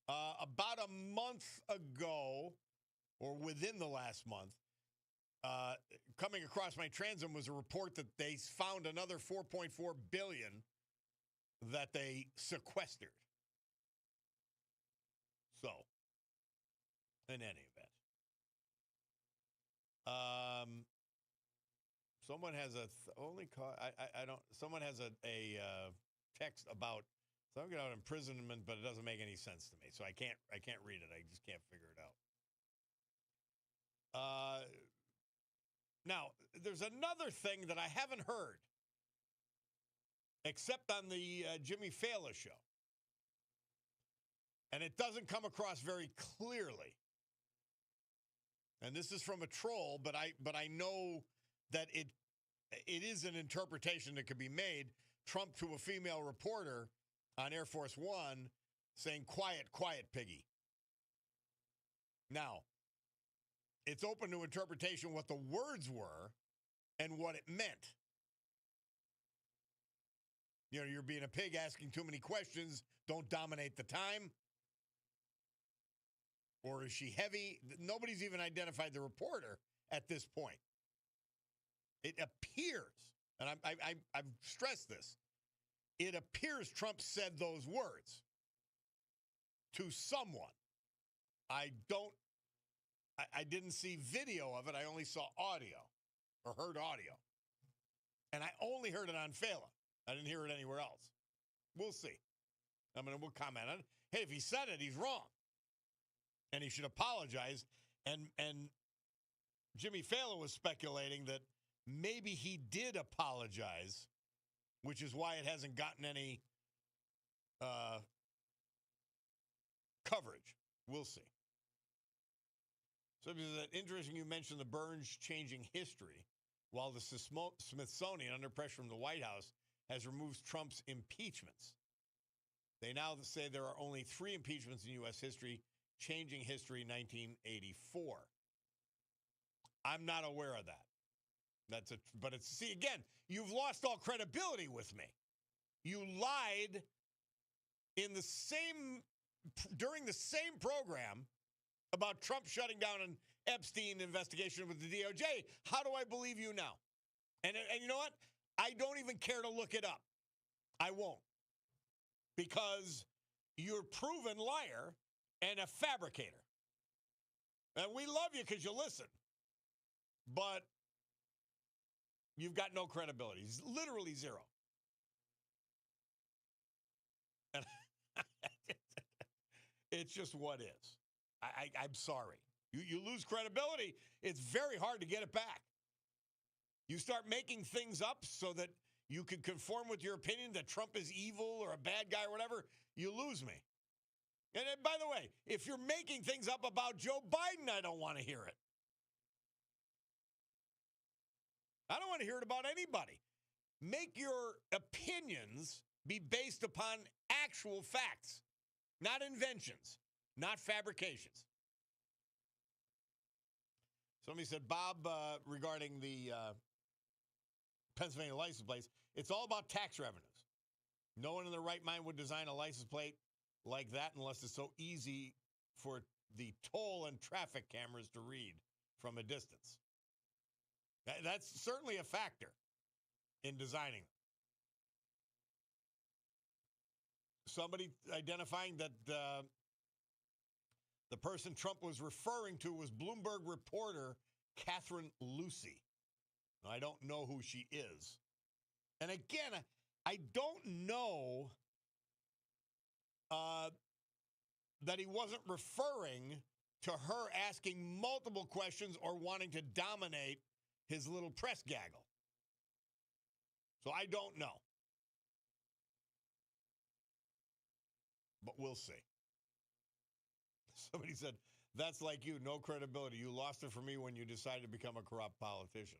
About a month ago, or within the last month, coming across my transom was a report that they found another $4.4 billion that they sequestered. So, in any event, someone has a Someone has a text about someone got out imprisonment, but it doesn't make any sense to me, so I can't read it. I just can't figure it out. Now, there's another thing that I haven't heard, except on the Jimmy Fallon show. And it doesn't come across very clearly. And this is from a troll, but I know that it is an interpretation that could be made. Trump to a female reporter on Air Force One saying, "Quiet, quiet, piggy." Now, it's open to interpretation what the words were and what it meant. You know, you're being a pig, asking too many questions, don't dominate the time. Or is she heavy? Nobody's even identified the reporter at this point. It appears, and I've stressed this, it appears Trump said those words to someone. I didn't see video of it. I only saw audio or heard audio. And I only heard it on Fallon. I didn't hear it anywhere else. We'll see. I mean, we'll comment on it. Hey, if he said it, he's wrong. And he should apologize. And Jimmy Fallon was speculating that maybe he did apologize, which is why it hasn't gotten any coverage. We'll see. So it's interesting you mentioned the Burns changing history, while the Smithsonian, under pressure from the White House, has removed Trump's impeachments. They now say there are only 3 impeachments in U.S. history, changing history 1984. I'm not aware of that. See, again, you've lost all credibility with me. You lied during the same program about Trump shutting down an Epstein investigation with the DOJ. How do I believe you now? And you know what? I don't even care to look it up. I won't. Because you're a proven liar and a fabricator. And we love you because you listen. But you've got no credibility. Literally zero. And it's just what is. I'm sorry. You lose credibility, it's very hard to get it back. You start making things up so that you can conform with your opinion that Trump is evil or a bad guy or whatever, you lose me. And by the way, if you're making things up about Joe Biden, I don't want to hear it. I don't want to hear it about anybody. Make your opinions be based upon actual facts, not inventions, not fabrications. Somebody said, Bob, regarding the Pennsylvania license plates, it's all about tax revenues. No one in their right mind would design a license plate like that unless it's so easy for the toll and traffic cameras to read from a distance. That's certainly a factor in designing them. Somebody identifying that the person Trump was referring to was Bloomberg reporter Catherine Lucy. Now, I don't know who she is. And again, I don't know that he wasn't referring to her asking multiple questions or wanting to dominate his little press gaggle. So I don't know. But we'll see. Somebody said, that's like you, no credibility. You lost it for me when you decided to become a corrupt politician.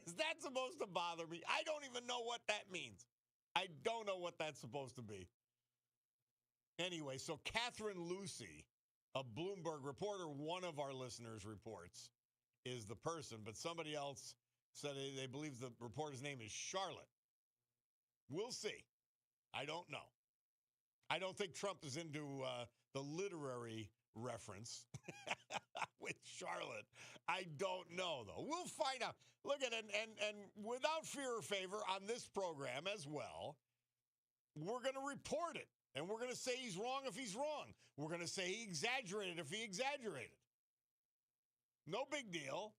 Is that supposed to bother me? I don't even know what that means. I don't know what that's supposed to be. Anyway, so Catherine Lucy, a Bloomberg reporter, one of our listeners reports, is the person, but somebody else said they believe the reporter's name is Charlotte. We'll see. I don't know. I don't think Trump is into the literary reference with Charlotte. I don't know, though. We'll find out. Look at it, and without fear or favor on this program as well, we're going to report it. And we're going to say he's wrong if he's wrong. We're going to say he exaggerated if he exaggerated. No big deal.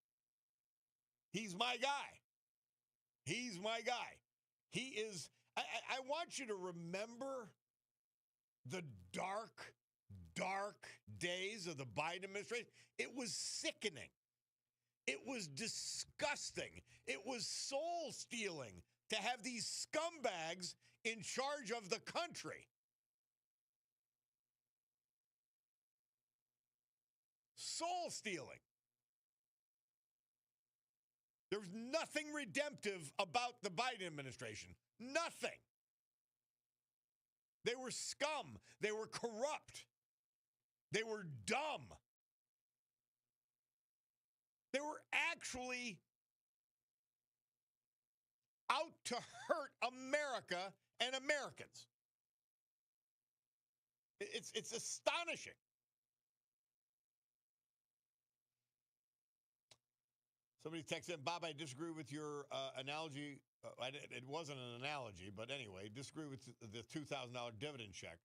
He's my guy. He's my guy. He is. I want you to remember the dark, dark days of the Biden administration. It was sickening. It was disgusting. It was soul-stealing to have these scumbags in charge of the country. Soul-stealing. There's nothing redemptive about the Biden administration. Nothing. They were scum. They were corrupt. They were dumb. They were actually out to hurt America and Americans. It's astonishing. Somebody texted in, Bob, I disagree with your analogy. It wasn't an analogy, but anyway, disagree with the $2,000 dividend check.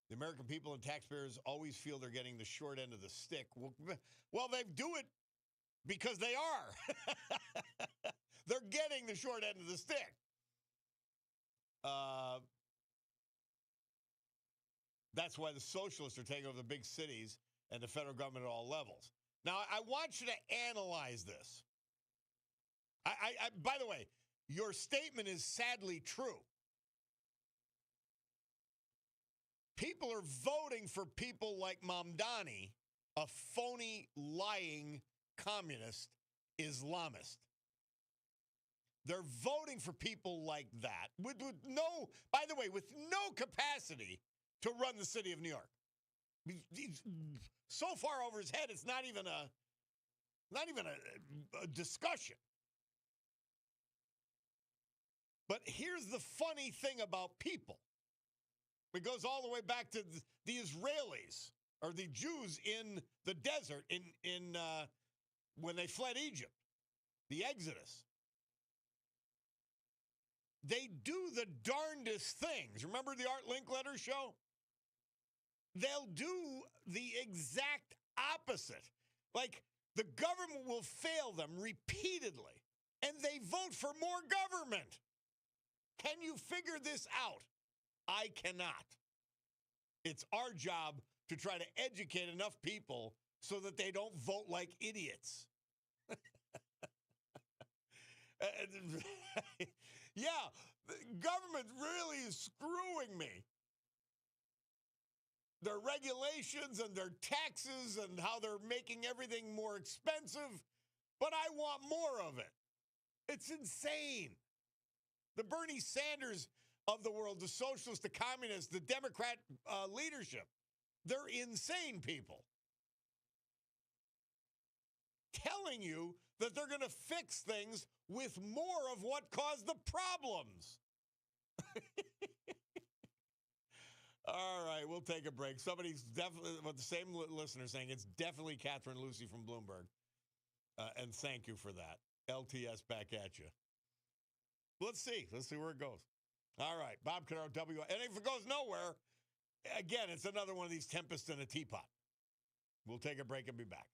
The American people and taxpayers always feel they're getting the short end of the stick. Well, they do it because they are. They're getting the short end of the stick. That's why the socialists are taking over the big cities and the federal government at all levels. Now, I want you to analyze this. By the way, your statement is sadly true. People are voting for people like Mamdani, a phony, lying communist Islamist. They're voting for people like that with no, by the way, with no capacity to run the city of New York. He's so far over his head, it's not even a discussion. But here's the funny thing about people. It goes all the way back to the Israelis or the Jews in the desert in when they fled Egypt, the Exodus. They do the darndest things. Remember the Art Linkletter show? They'll do the exact opposite. Like, the government will fail them repeatedly, and they vote for more government. Can you figure this out? I cannot. It's our job to try to educate enough people so that they don't vote like idiots. Yeah, the government really is screwing me. Their regulations and their taxes and how they're making everything more expensive, but I want more of it. It's insane. The Bernie Sanders of the world, the socialists, the communists, the Democrat leadership, they're insane people. Telling you that they're going to fix things with more of what caused the problems. All right, we'll take a break. Somebody's definitely, well, the same listener saying it's definitely Catherine Lucy from Bloomberg. And thank you for that. LTS back at you. Let's see where it goes. All right, Bob Cordaro, and if it goes nowhere, again, it's another one of these tempests in a teapot. We'll take a break and be back.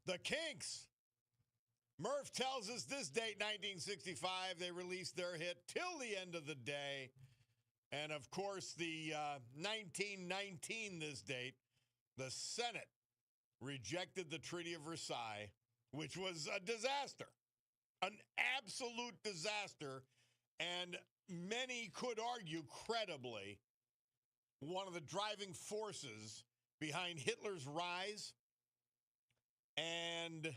The Kinks. Murph tells us this date, 1965, they released their hit Till the End of the Day. And, of course, the 1919, this date, the Senate rejected the Treaty of Versailles, which was a disaster, an absolute disaster. And many could argue credibly one of the driving forces behind Hitler's rise. And,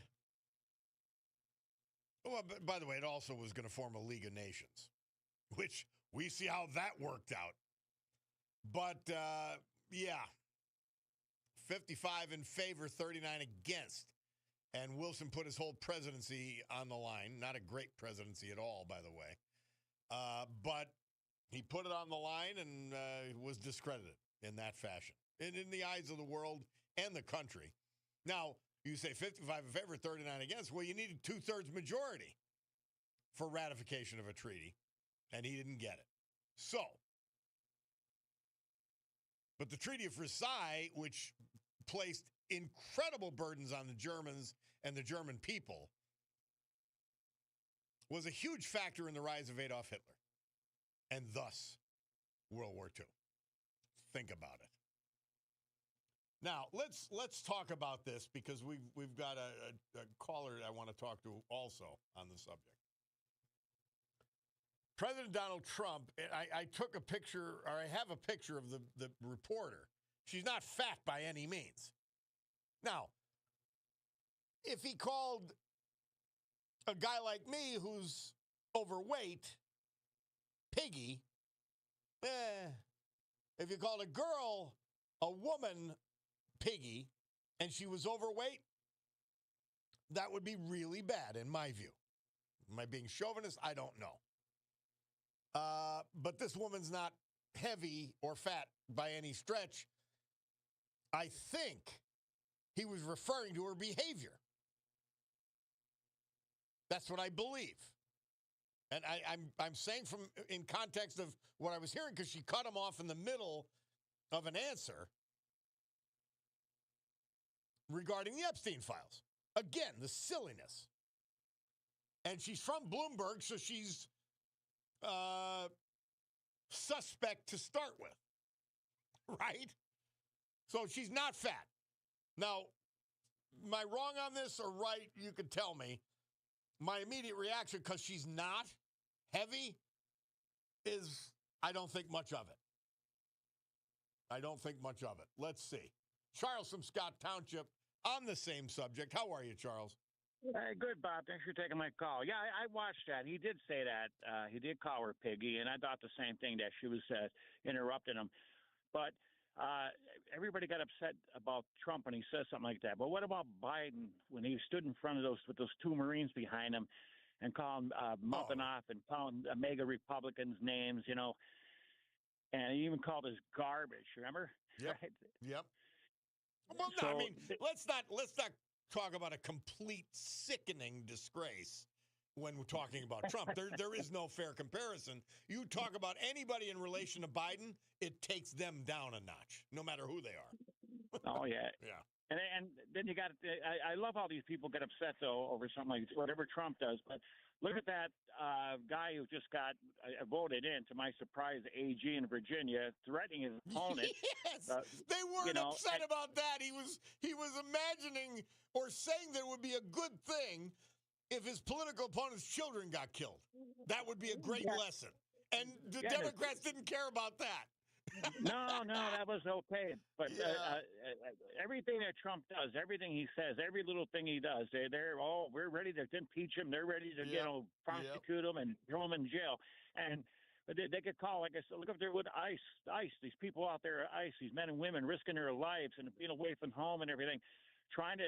well, by the way, it also was going to form a League of Nations, which we see how that worked out. But, yeah, 55 in favor, 39 against. And Wilson put his whole presidency on the line. Not a great presidency at all, by the way. But he put it on the line and was discredited in that fashion. And in the eyes of the world and the country. Now, you say 55 in favor, 39 against. Well, you needed 2/3 majority for ratification of a treaty, and he didn't get it. So, but the Treaty of Versailles, which placed incredible burdens on the Germans and the German people, was a huge factor in the rise of Adolf Hitler, and thus World War II. Think about it. Now, let's talk about this because we've got a caller I want to talk to also on the subject. President Donald Trump, I took a picture, or I have a picture of the reporter. She's not fat by any means. Now, if he called a guy like me who's overweight piggy, if you called a girl, a woman, piggy, and she was overweight, that would be really bad in my view. Am I being chauvinist? I don't know. But this woman's not heavy or fat by any stretch. I think he was referring to her behavior. That's what I believe. And I'm saying from in context of what I was hearing, because she cut him off in the middle of an answer regarding the Epstein files. Again, the silliness. And she's from Bloomberg, so she's suspect to start with, right? So she's not fat. Now, am I wrong on this or right? You could tell me. My immediate reaction, because she's not heavy, is I don't think much of it. I don't think much of it. Let's see. Charles from Scott Township on the same subject. How are you, Charles? Good, Bob. Thanks for taking my call. Yeah, I watched that. He did say that. He did call her piggy, and I thought the same thing, that she was interrupting him. But everybody got upset about Trump when he says something like that. But what about Biden when he stood in front of those with those two Marines behind him and calling mouthing off and calling MAGA Republicans names, you know, and he even called us garbage. Remember? Yep. Right? Yep. Well, no, I mean, let's not talk about a complete sickening disgrace when we're talking about Trump. There is no fair comparison. You talk about anybody in relation to Biden, it takes them down a notch, no matter who they are. Oh, yeah. Yeah. And then you got I love how these people get upset, though, over something like whatever Trump does. But look at that guy who just got voted in, to my surprise, AG in Virginia, threatening his opponent. Yes, they weren't upset and, about that. He was imagining or saying that it would be a good thing if his political opponent's children got killed. That would be a great lesson. And the Democrats didn't care about that. No, that was okay. But everything that Trump does, everything he says, every little thing he does, we're ready to impeach him. They're ready to, prosecute him and throw him in jail. And they could call, like I said, look up there with ICE, these people out there at ICE, these men and women risking their lives and being away from home and everything, trying to,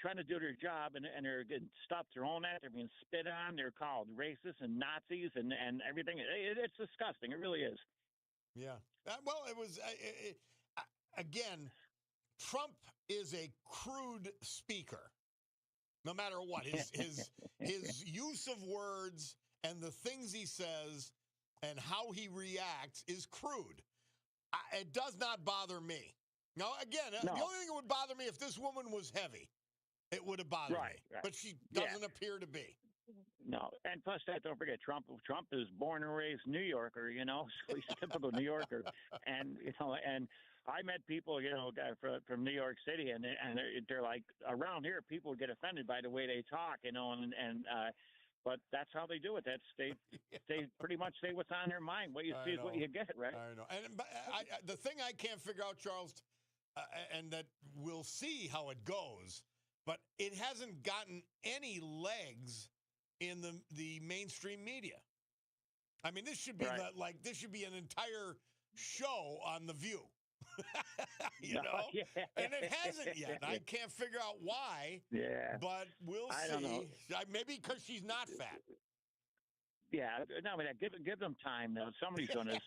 trying to do their job, and they're getting stuff thrown at. They're being spit on. They're called racist and Nazis and everything. It's disgusting. It really is. Yeah. Well, it was, again, Trump is a crude speaker, no matter what. His use of words and the things he says and how he reacts is crude. It does not bother me. Now, again, No. the only thing that would bother me if this woman was heavy, it would have bothered me. Right. But she doesn't appear to be. No, and plus that, don't forget, Trump is born and raised New Yorker, so he's a typical New Yorker, and I met people, from New York City, and they're like, around here, people get offended by the way they talk, but that's how they do it. They pretty much say what's on their mind. What you see is what you get, right? I know. And the thing I can't figure out, Charles, and that we'll see how it goes, but it hasn't gotten any legs in the mainstream media. I mean, this should be this should be an entire show on The View. Yeah. And it hasn't yet. I can't figure out why. Yeah. But we'll see. Don't know. Maybe because she's not fat. Yeah, no, but give them time though. Somebody's going to,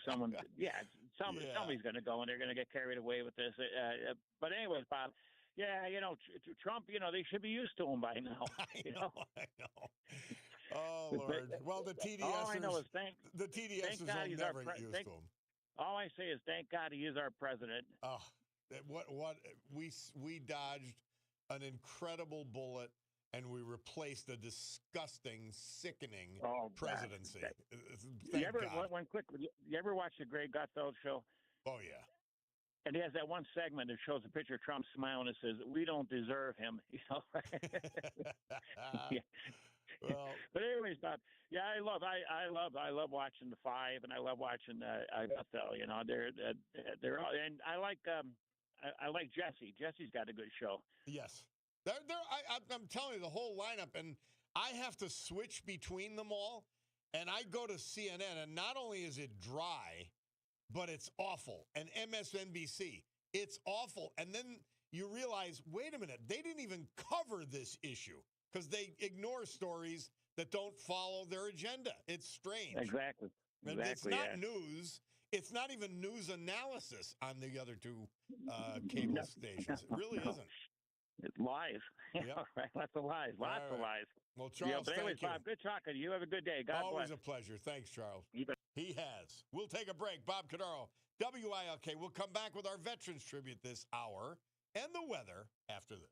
someone. Yeah, somebody's going to go and they're going to get carried away with this. But anyways, Bob. Yeah, Trump. They should be used to him by now. I know. Oh Lord. Well, the TDSers. All I know is the TDSers will never get used to him. All I say is thank God he is our president. Oh, what we dodged an incredible bullet, and we replaced a disgusting, sickening presidency. Thank God. One quick. You ever watch the Greg Gutfeld show? Oh yeah. And he has that one segment that shows a picture of Trump smiling and says, "We don't deserve him." Yeah. Well, but anyways, Bob. Yeah, I love watching the Five, and I love watching Gutfeld. They're all, and I like Jesse. Jesse's got a good show. Yes, I'm telling you, the whole lineup, and I have to switch between them all, and I go to CNN, and not only is it dry, but it's awful. And MSNBC, it's awful. And then you realize, wait a minute, they didn't even cover this issue because they ignore stories that don't follow their agenda. It's strange. Exactly. It's not news. It's not even news analysis on the other two cable stations. It really isn't. It's lies. Yep. Right? Lots of lies. Lots of lies. Well, Charles, but anyways, thank you. Bob, good talking to you. Have a good day. God Always bless. a pleasure. Thanks, Charles. You bet. He has. We'll take a break. Bob Cordaro, WILK. We'll come back with our Veterans Tribute this hour and the weather after this.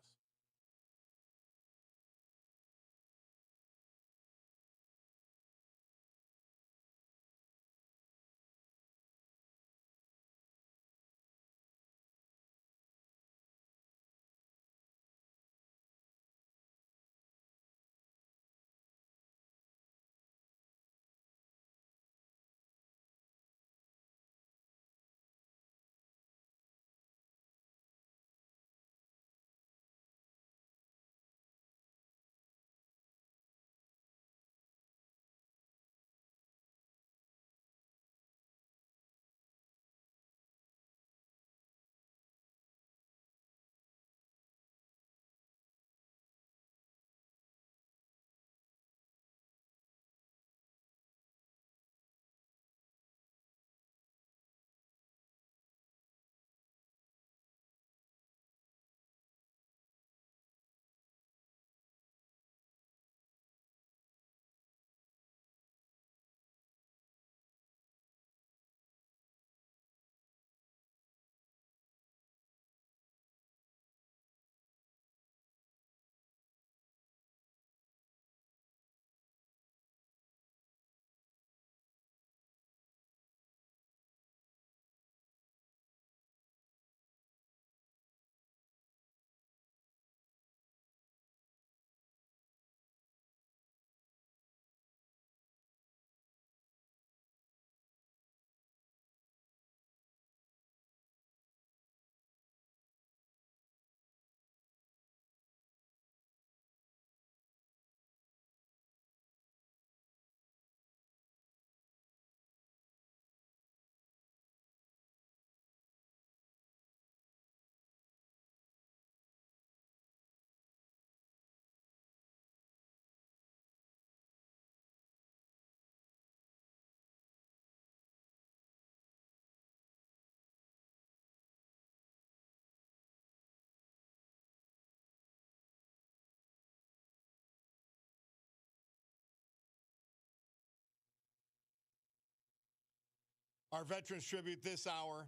Our Veterans Tribute this hour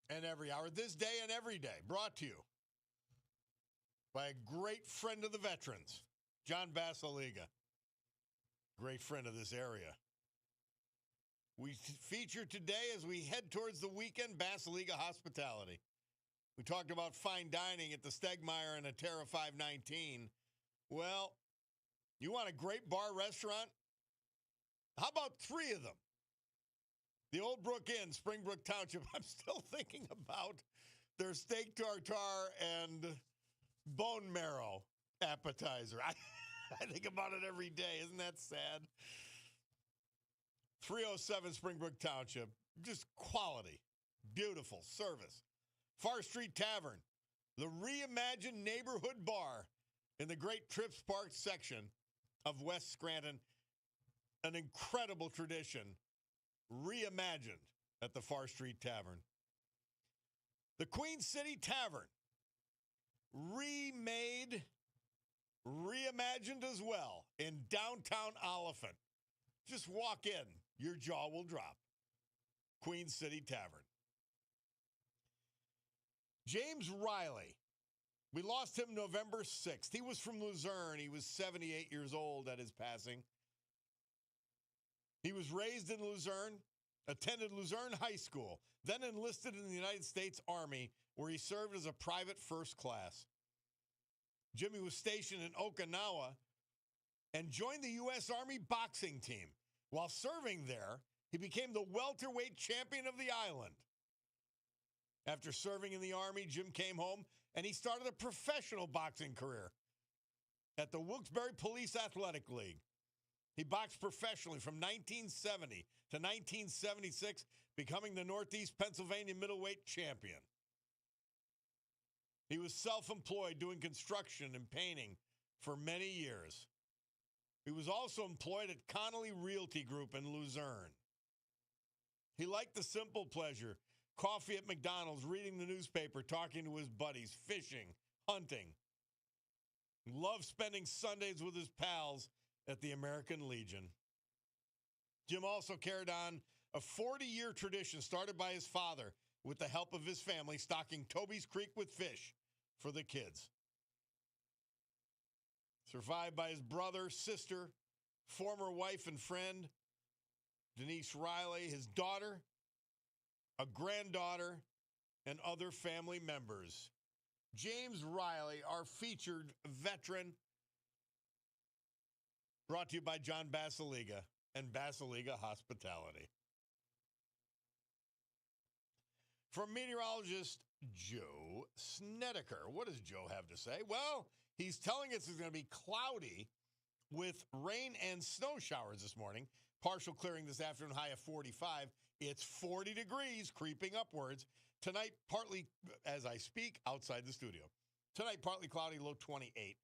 and every hour, this day and every day, brought to you by a great friend of the veterans, John Basiliga, great friend of this area. We feature today, as we head towards the weekend, Basiliga Hospitality. We talked about fine dining at the Stegmeyer and Atera 519. Well, you want a great bar restaurant? How about 3 of them? The Old Brook Inn, Springbrook Township. I'm still thinking about their steak tartare and bone marrow appetizer. I think about it every day. Isn't that sad? 307 Springbrook Township. Just quality. Beautiful service. Far Street Tavern, the reimagined neighborhood bar in the Great Trips Park section of West Scranton. An incredible tradition reimagined at the Far Street Tavern. The Queen City Tavern, remade, reimagined as well in downtown Oliphant. Just walk in, your jaw will drop. Queen City Tavern. James Riley, we lost him November 6th. He was from Luzerne. He was 78 years old at his passing. He was raised in Luzerne, attended Luzerne High School, then enlisted in the United States Army, where he served as a private first class. Jimmy was stationed in Okinawa and joined the U.S. Army boxing team. While serving there, he became the welterweight champion of the island. After serving in the Army, Jim came home and he started a professional boxing career at the Wilkes-Barre Police Athletic League. He boxed professionally from 1970 to 1976, becoming the Northeast Pennsylvania middleweight champion. He was self-employed doing construction and painting for many years. He was also employed at Connolly Realty Group in Luzerne. He liked the simple pleasure, coffee at McDonald's, reading the newspaper, talking to his buddies, fishing, hunting. He loved spending Sundays with his pals at the American Legion. Jim also carried on a 40-year tradition started by his father with the help of his family, stocking Toby's Creek with fish for the kids. Survived by his brother, sister, former wife and friend, Denise Riley, his daughter, a granddaughter, and other family members. James Riley, our featured veteran, brought to you by John Basiliga and Basiliga Hospitality. From meteorologist Joe Snedeker. What does Joe have to say? Well, he's telling us it's going to be cloudy with rain and snow showers this morning. Partial clearing this afternoon, high of 45. It's 40 degrees, creeping upwards. Tonight, partly, as I speak, outside the studio. Tonight, partly cloudy, low 28.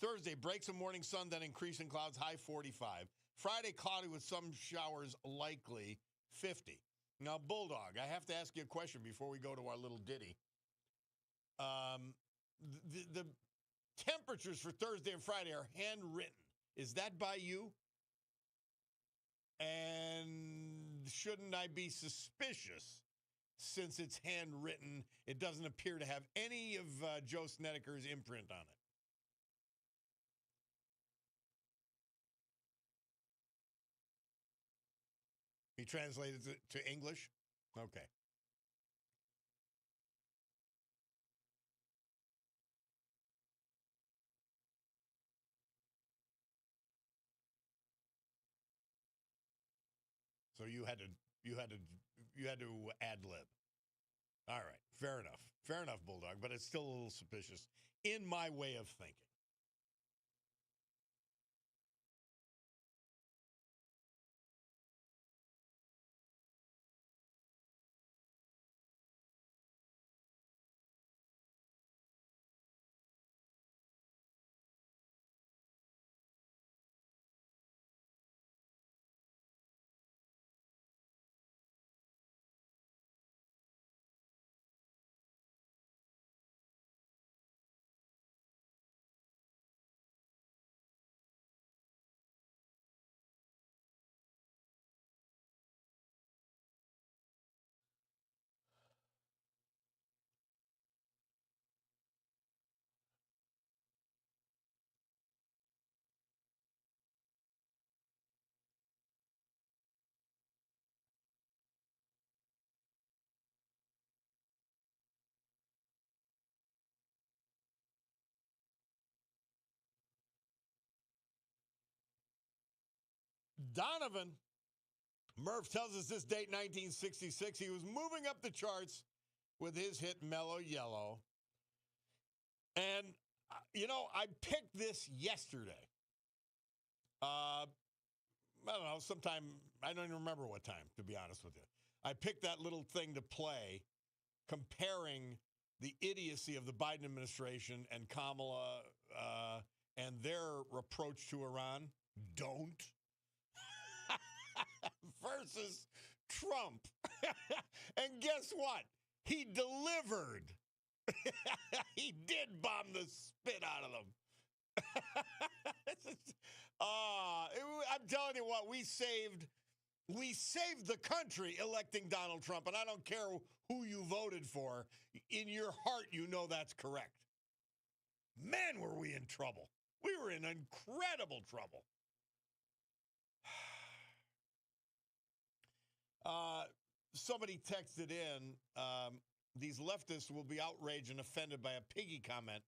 Thursday, breaks of morning sun, then increasing clouds, high 45. Friday, cloudy with some showers, likely 50. Now, Bulldog, I have to ask you a question before we go to our little ditty. The temperatures for Thursday and Friday are handwritten. Is that by you? And shouldn't I be suspicious since it's handwritten? It doesn't appear to have any of Joe Snedeker's imprint on it. He translated it to English? Okay. So you had to ad lib. All right, fair enough, Bulldog. But it's still a little suspicious in my way of thinking. Donovan, Murph tells us this date, 1966. He was moving up the charts with his hit Mellow Yellow. And, I picked this yesterday. I don't know, sometime, I don't even remember what time, to be honest with you. I picked that little thing to play comparing the idiocy of the Biden administration and Kamala and their approach to Iran, don't, versus Trump. And guess what? He delivered. He did bomb the spit out of them. I'm telling you what, we saved the country electing Donald Trump, and I don't care who you voted for. In your heart, you know that's correct. Man, were we in trouble. We were in incredible trouble. Somebody texted in, these leftists will be outraged and offended by a piggy comment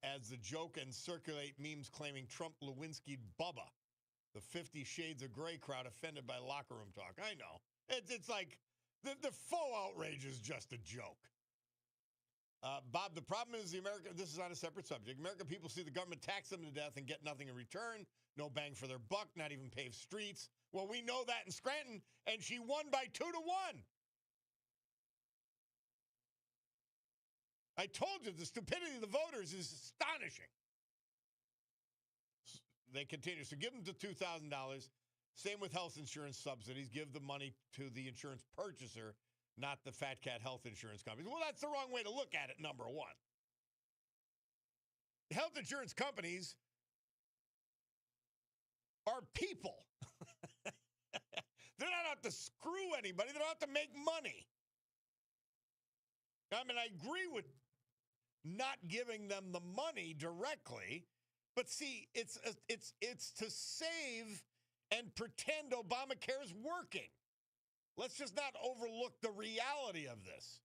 as the joke and circulate memes claiming Trump Lewinsky Bubba. The 50 Shades of Grey crowd offended by locker room talk. I know. It's like the faux outrage is just a joke. Bob, the problem is this is on a separate subject. American people see the government tax them to death and get nothing in return. No bang for their buck, not even paved streets. Well, we know that in Scranton, and she won by 2-1. I told you the stupidity of the voters is astonishing. They continue. So give them the $2,000. Same with health insurance subsidies. Give the money to the insurance purchaser, not the fat cat health insurance companies. Well, that's the wrong way to look at it, number one. Health insurance companies are people. They're not out to screw anybody. They're out to make money. I mean, I agree with not giving them the money directly, but see, it's to save and pretend Obamacare is working. Let's just not overlook the reality of this.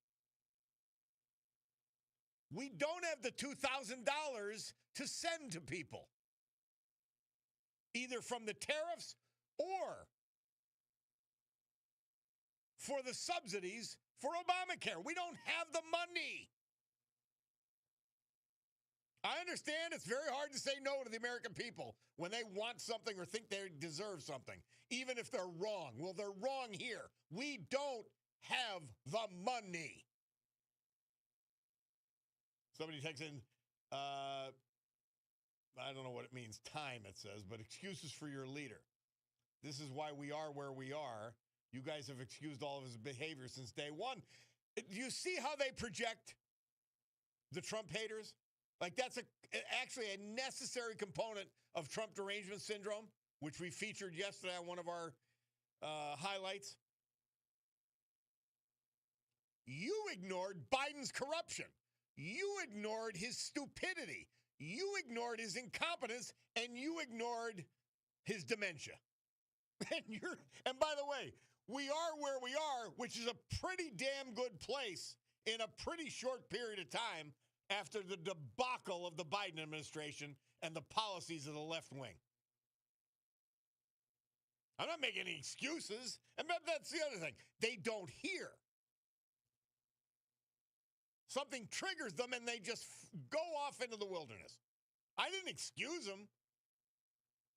We don't have the $2,000 to send to people, either from the tariffs or for the subsidies for Obamacare. We don't have the money. I understand it's very hard to say no to the American people when they want something or think they deserve something, even if they're wrong. Well, they're wrong here. We don't have the money. Somebody texts in, I don't know what it means, time it says, but excuses for your leader. This is why we are where we are. You guys have excused all of his behavior since day one. Do you see how they project the Trump haters? Like that's actually a necessary component of Trump derangement syndrome, which we featured yesterday on one of our highlights. You ignored Biden's corruption. You ignored his stupidity. You ignored his incompetence, and you ignored his dementia. And by the way, we are where we are, which is a pretty damn good place in a pretty short period of time after the debacle of the Biden administration and the policies of the left wing. I'm not making any excuses. And that's the other thing. They don't hear. Something triggers them and they just go off into the wilderness. I didn't excuse him.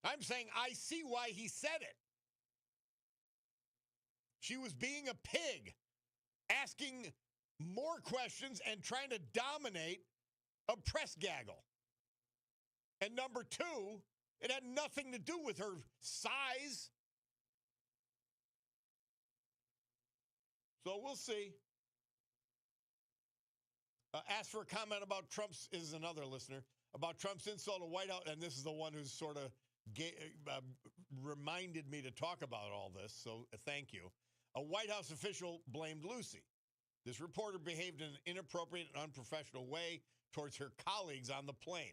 I'm saying I see why he said it. She was being a pig, asking more questions and trying to dominate a press gaggle. And number two, it had nothing to do with her size. So we'll see. Ask for a comment about Trump's, is another listener, about Trump's insult to White House. And this is the one who's sort of reminded me to talk about all this. So thank you. A White House official blamed Lucy. This reporter behaved in an inappropriate and unprofessional way towards her colleagues on the plane.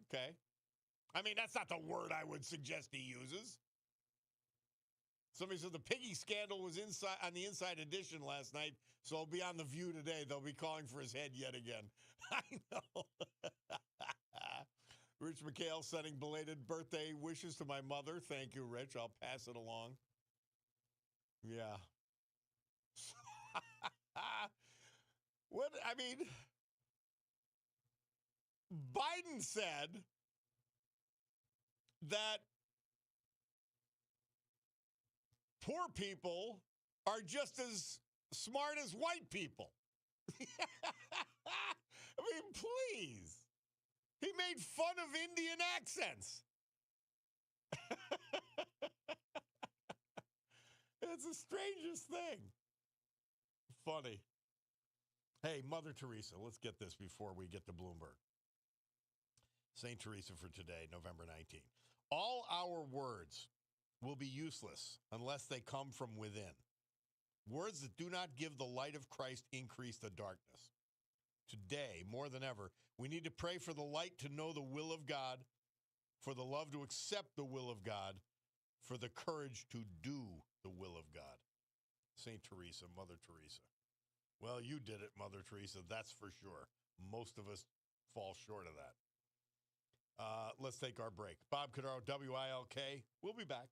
Okay. I mean, that's not the word I would suggest he uses. Somebody said the piggy scandal was inside on the Inside Edition last night, so it'll be on The View today. They'll be calling for his head yet again. I know. Rich McHale sending belated birthday wishes to my mother. Thank you, Rich. I'll pass it along. Yeah. What, I mean, Biden said that poor people are just as smart as white people. I mean, please. He made fun of Indian accents. It's the strangest thing. Funny. Hey, Mother Teresa, let's get this before we get to Bloomberg. St. Teresa for today, November 19th. All our words will be useless unless they come from within. Words that do not give the light of Christ increase the darkness. Today, more than ever, we need to pray for the light to know the will of God, for the love to accept the will of God, for the courage to do the will of God. St. Teresa, Mother Teresa. Well, you did it, Mother Teresa, that's for sure. Most of us fall short of that. Let's take our break. Bob Cordaro, WILK. We'll be back.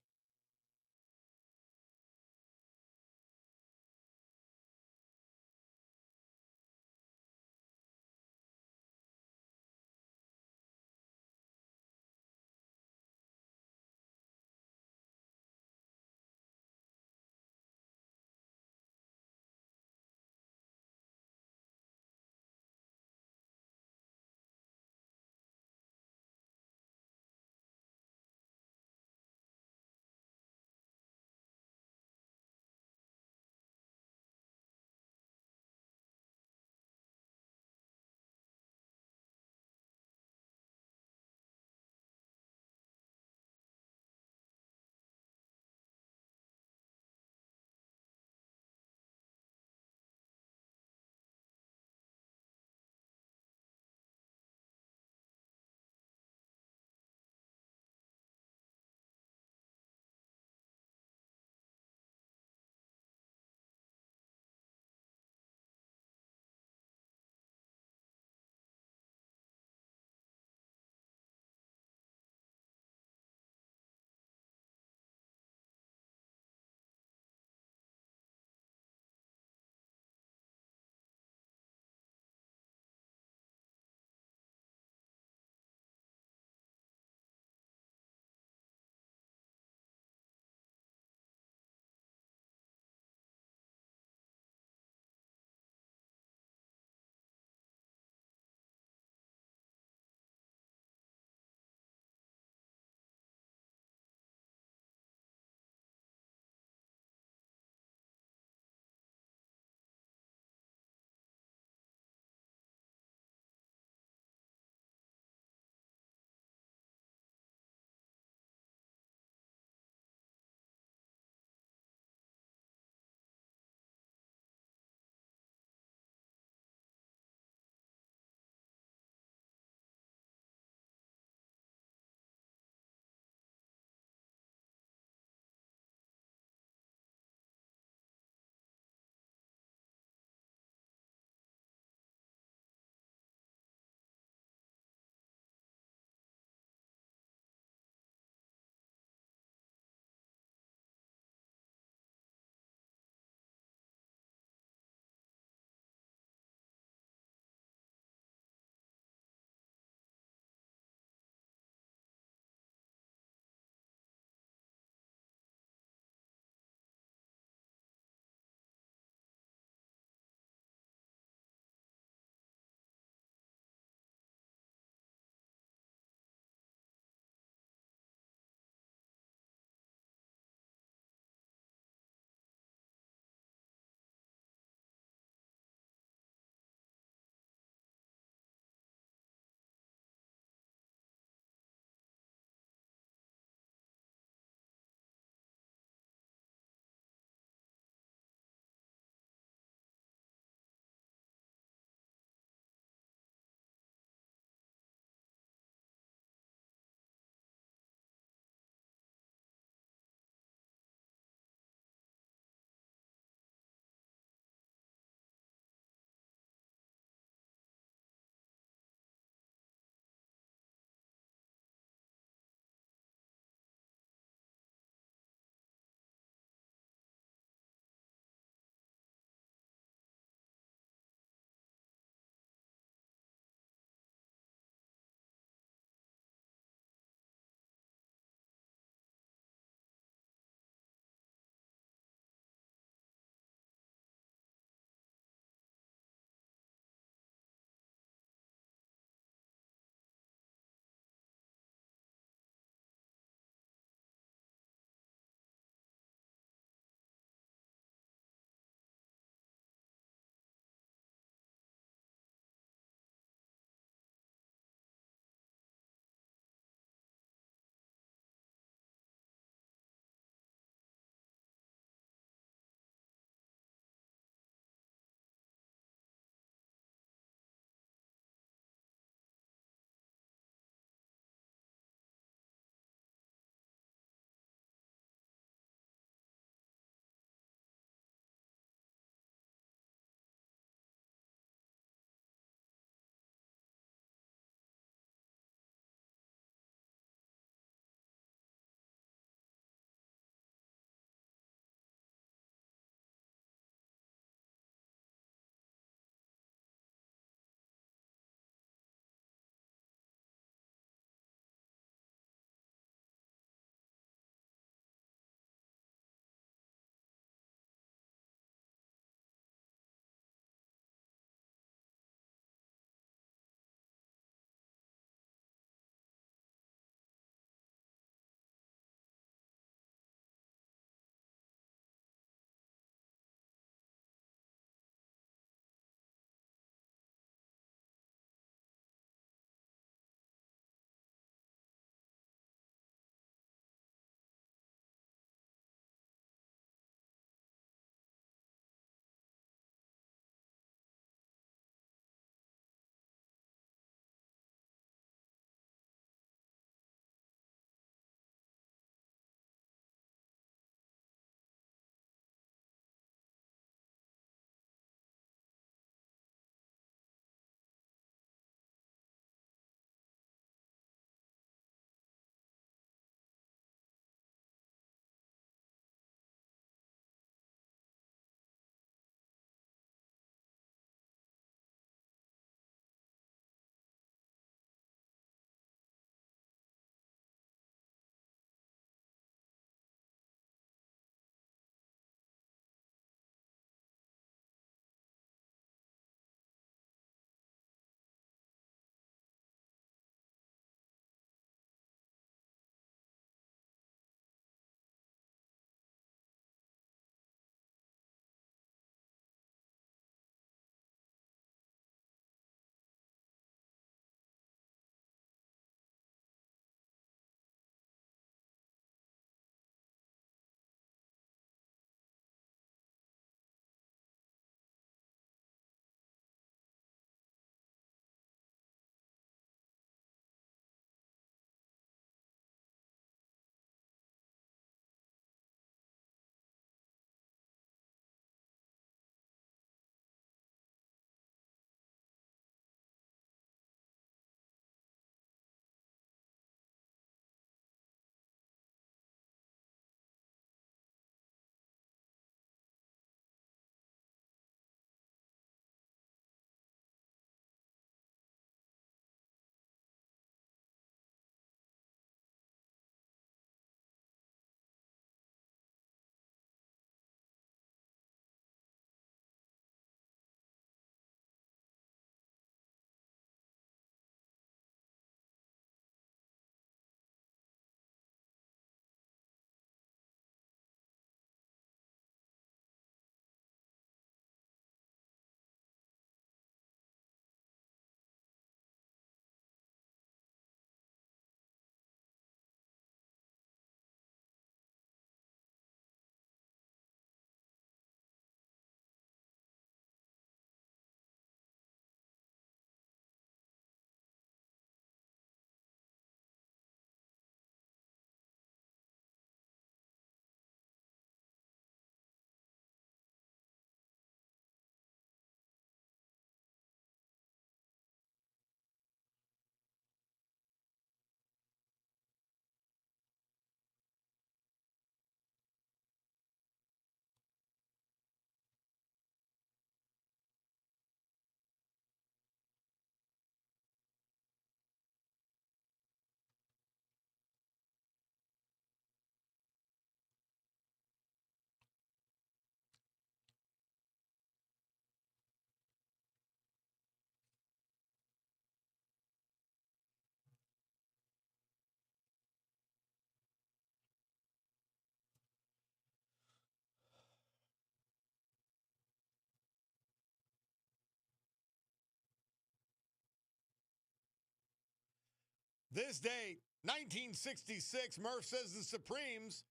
This day, 1966, Murph says the Supremes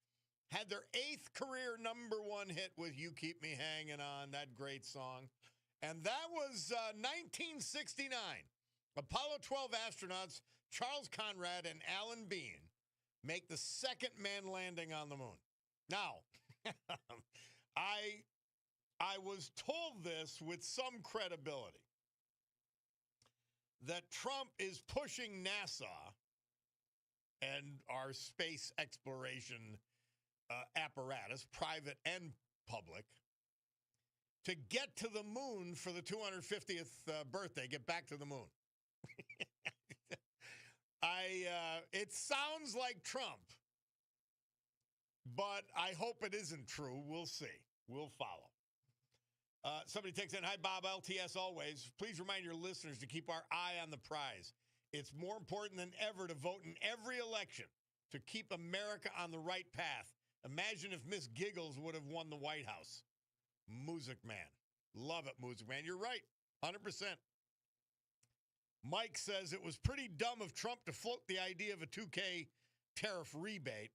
had their 8th career #1 hit with You Keep Me Hanging On, that great song. And that was 1969. Apollo 12 astronauts Charles Conrad and Alan Bean make the second man landing on the moon. Now, I was told this with some credibility, that Trump is pushing NASA and our space exploration apparatus, private and public, to get to the moon for the 250th birthday, get back to the moon. It sounds like Trump, but I hope it isn't true. We'll see. We'll follow. Somebody texts in, hi, Bob, LTS always. Please remind your listeners to keep our eye on the prize. It's more important than ever to vote in every election to keep America on the right path. Imagine if Miss Giggles would have won the White House. Music Man. Love it, Music Man. You're right. 100%. Mike says it was pretty dumb of Trump to float the idea of a 2K tariff rebate.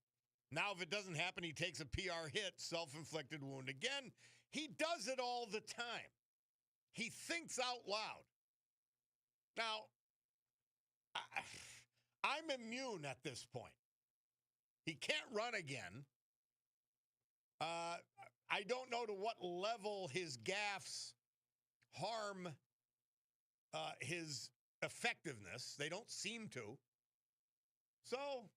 Now, if it doesn't happen, he takes a PR hit, self-inflicted wound. Again, he does it all the time. He thinks out loud. Now, I'm immune at this point. He can't run again. I don't know to what level his gaffes harm his effectiveness. They don't seem to. So,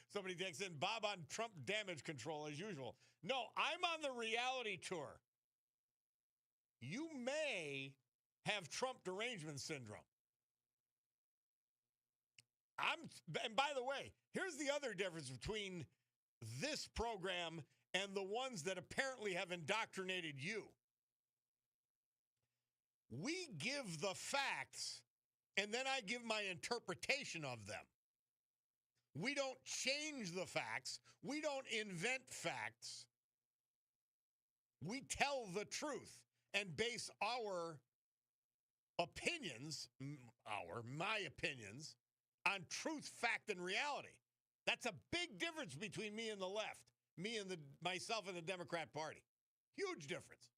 somebody takes in Bob on Trump damage control as usual. No, I'm on the reality tour. You may have Trump derangement syndrome. And by the way, here's the other difference between this program and the ones that apparently have indoctrinated you. We give the facts, and then I give my interpretation of them. We don't change the facts. We don't invent facts. We tell the truth and base our opinions, my opinions, on truth, fact, and reality. That's a big difference between me and the left, myself and the Democrat Party. Huge difference.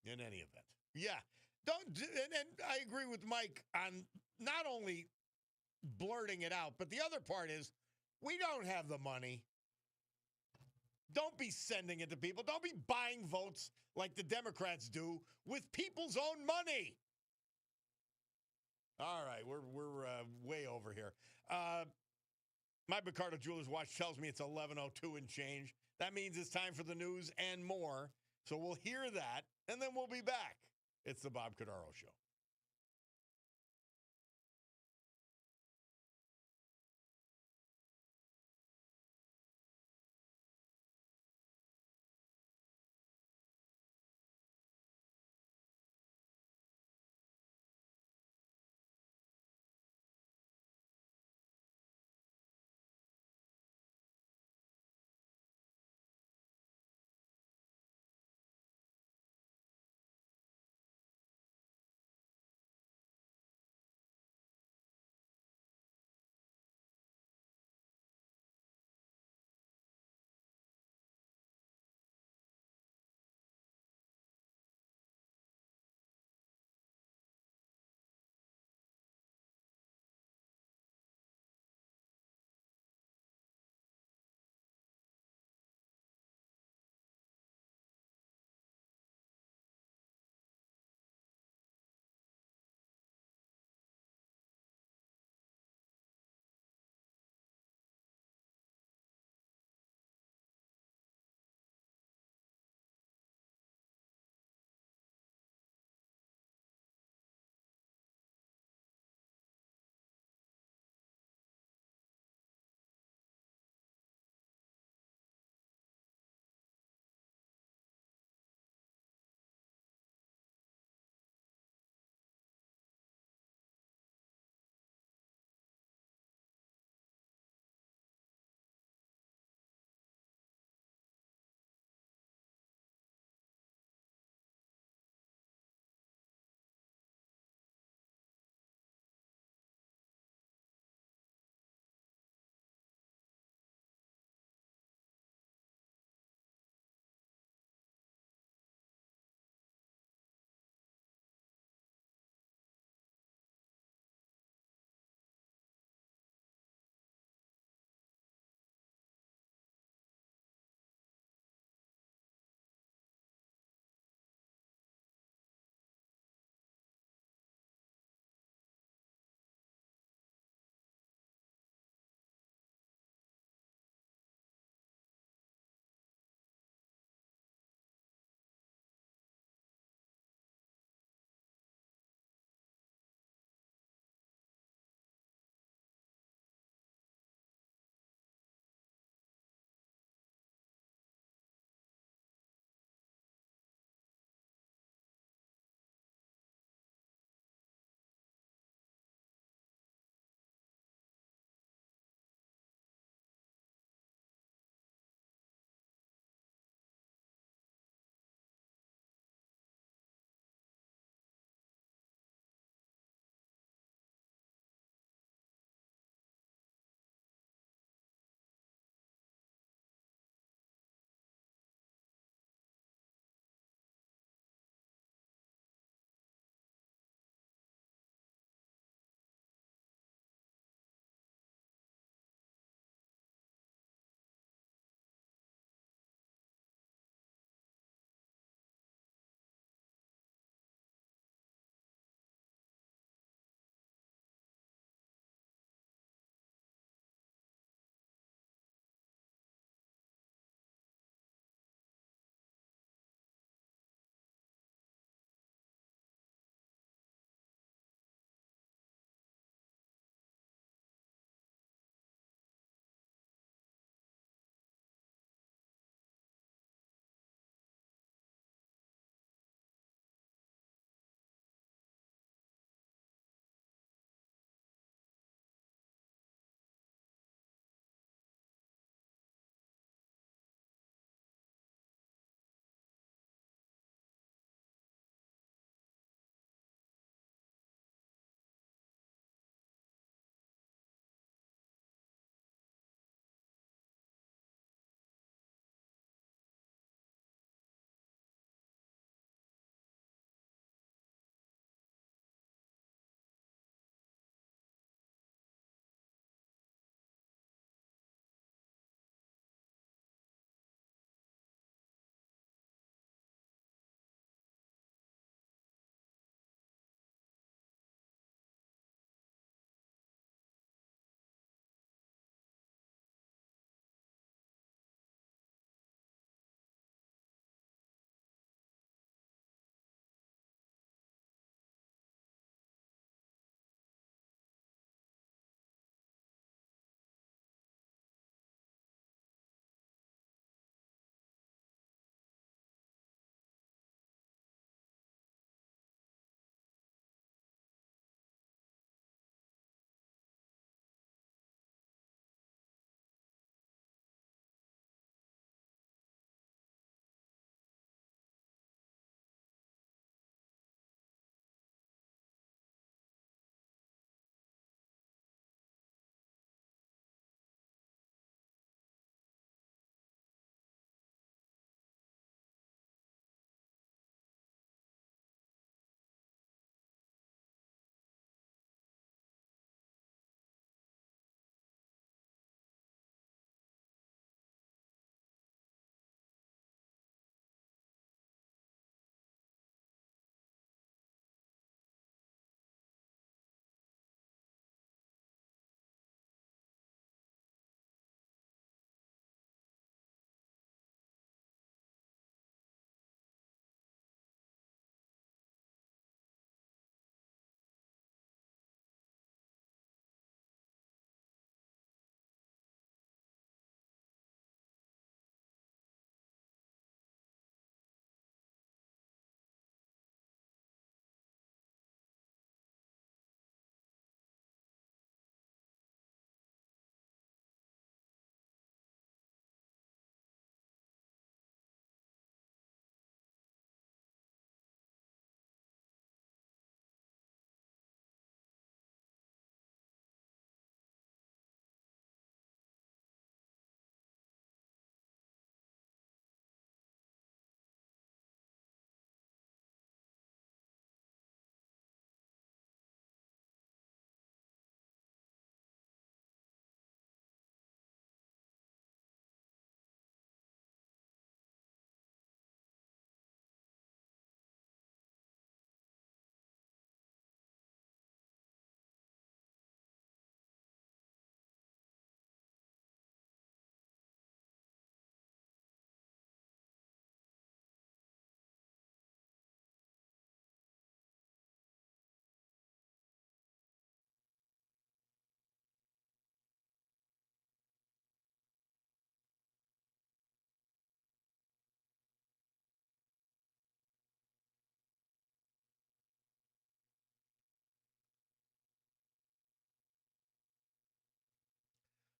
In any event. Yeah. And I agree with Mike on not only blurting it out, but the other part is we don't have the money. Don't be sending it to people. Don't be buying votes like the Democrats do with people's own money. All right, we're way over here. My Picardo Jewelers watch tells me it's 11:02 and change. That means it's time for the news and more. So we'll hear that, and then we'll be back. It's the Bob Cordaro Show.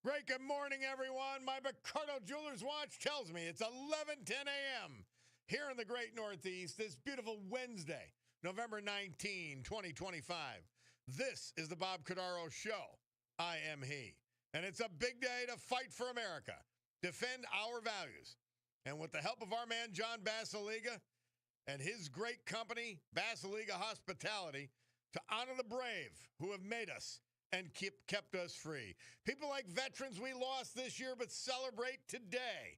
Great good morning, everyone. My Cordaro Jewelers watch tells me it's 11:10 a.m. here in the great Northeast this beautiful Wednesday, November 19, 2025. This is the Bob Cordaro Show. I am he. And it's a big day to fight for America, defend our values. And with the help of our man, John Basiliga, and his great company, Basiliga Hospitality, to honor the brave who have made us and kept us free. People like veterans we lost this year but celebrate today,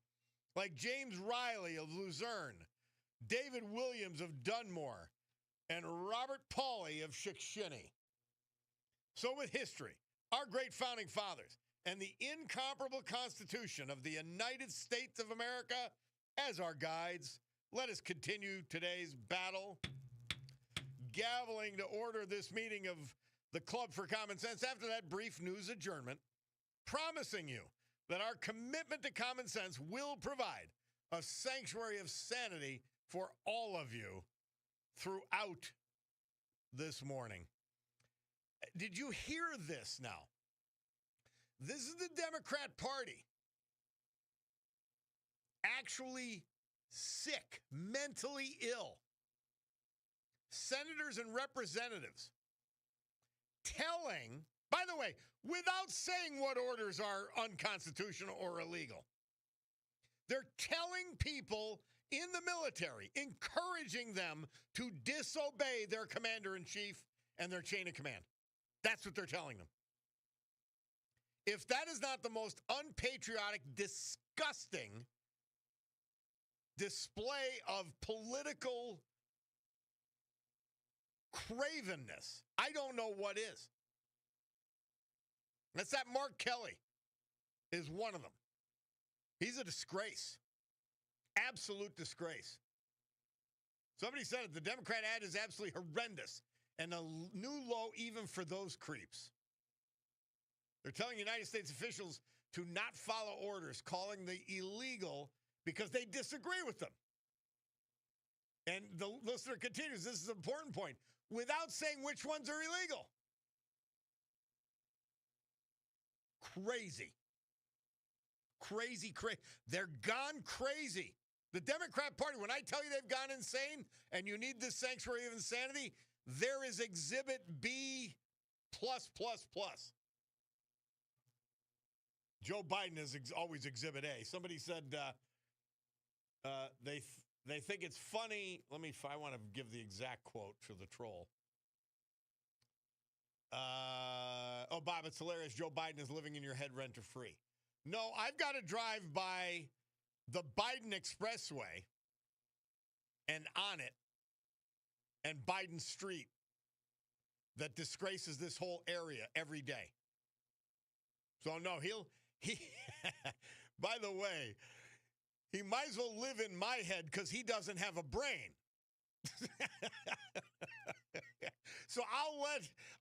like James Riley of Luzerne, David Williams of Dunmore, and Robert Pauley of Shikshini. So with history, our great founding fathers, and the incomparable Constitution of the United States of America as our guides, let us continue today's battle, gaveling to order this meeting of the Club for Common Sense after that brief news adjournment, promising you that our commitment to common sense will provide a sanctuary of sanity for all of you throughout this morning. Did you hear this now? This is the Democrat Party actually sick, mentally ill. Senators and representatives telling, by the way, without saying what orders are unconstitutional or illegal, they're telling people in the military, encouraging them to disobey their commander-in-chief and their chain of command. That's what they're telling them. If that is not the most unpatriotic, disgusting display of political cravenness, I don't know what is. That's that Mark Kelly is one of them. He's a disgrace. Absolute disgrace. Somebody said it, the Democrat ad is absolutely horrendous and a new low even for those creeps. They're telling United States officials to not follow orders, calling the illegal because they disagree with them. And the listener continues, this is an important point, without saying which ones are illegal. Crazy. Crazy. They're gone crazy. The Democrat Party, when I tell you they've gone insane and you need this sanctuary of insanity, there is Exhibit B+++. Joe Biden is always Exhibit A. Somebody said they think it's funny. I want to give the exact quote for the troll. Bob, it's hilarious. Joe Biden is living in your head rent-free. No, I've got to drive by the Biden Expressway and on it and Biden Street that disgraces this whole area every day. So, no, he by the way, he might as well live in my head because he doesn't have a brain. So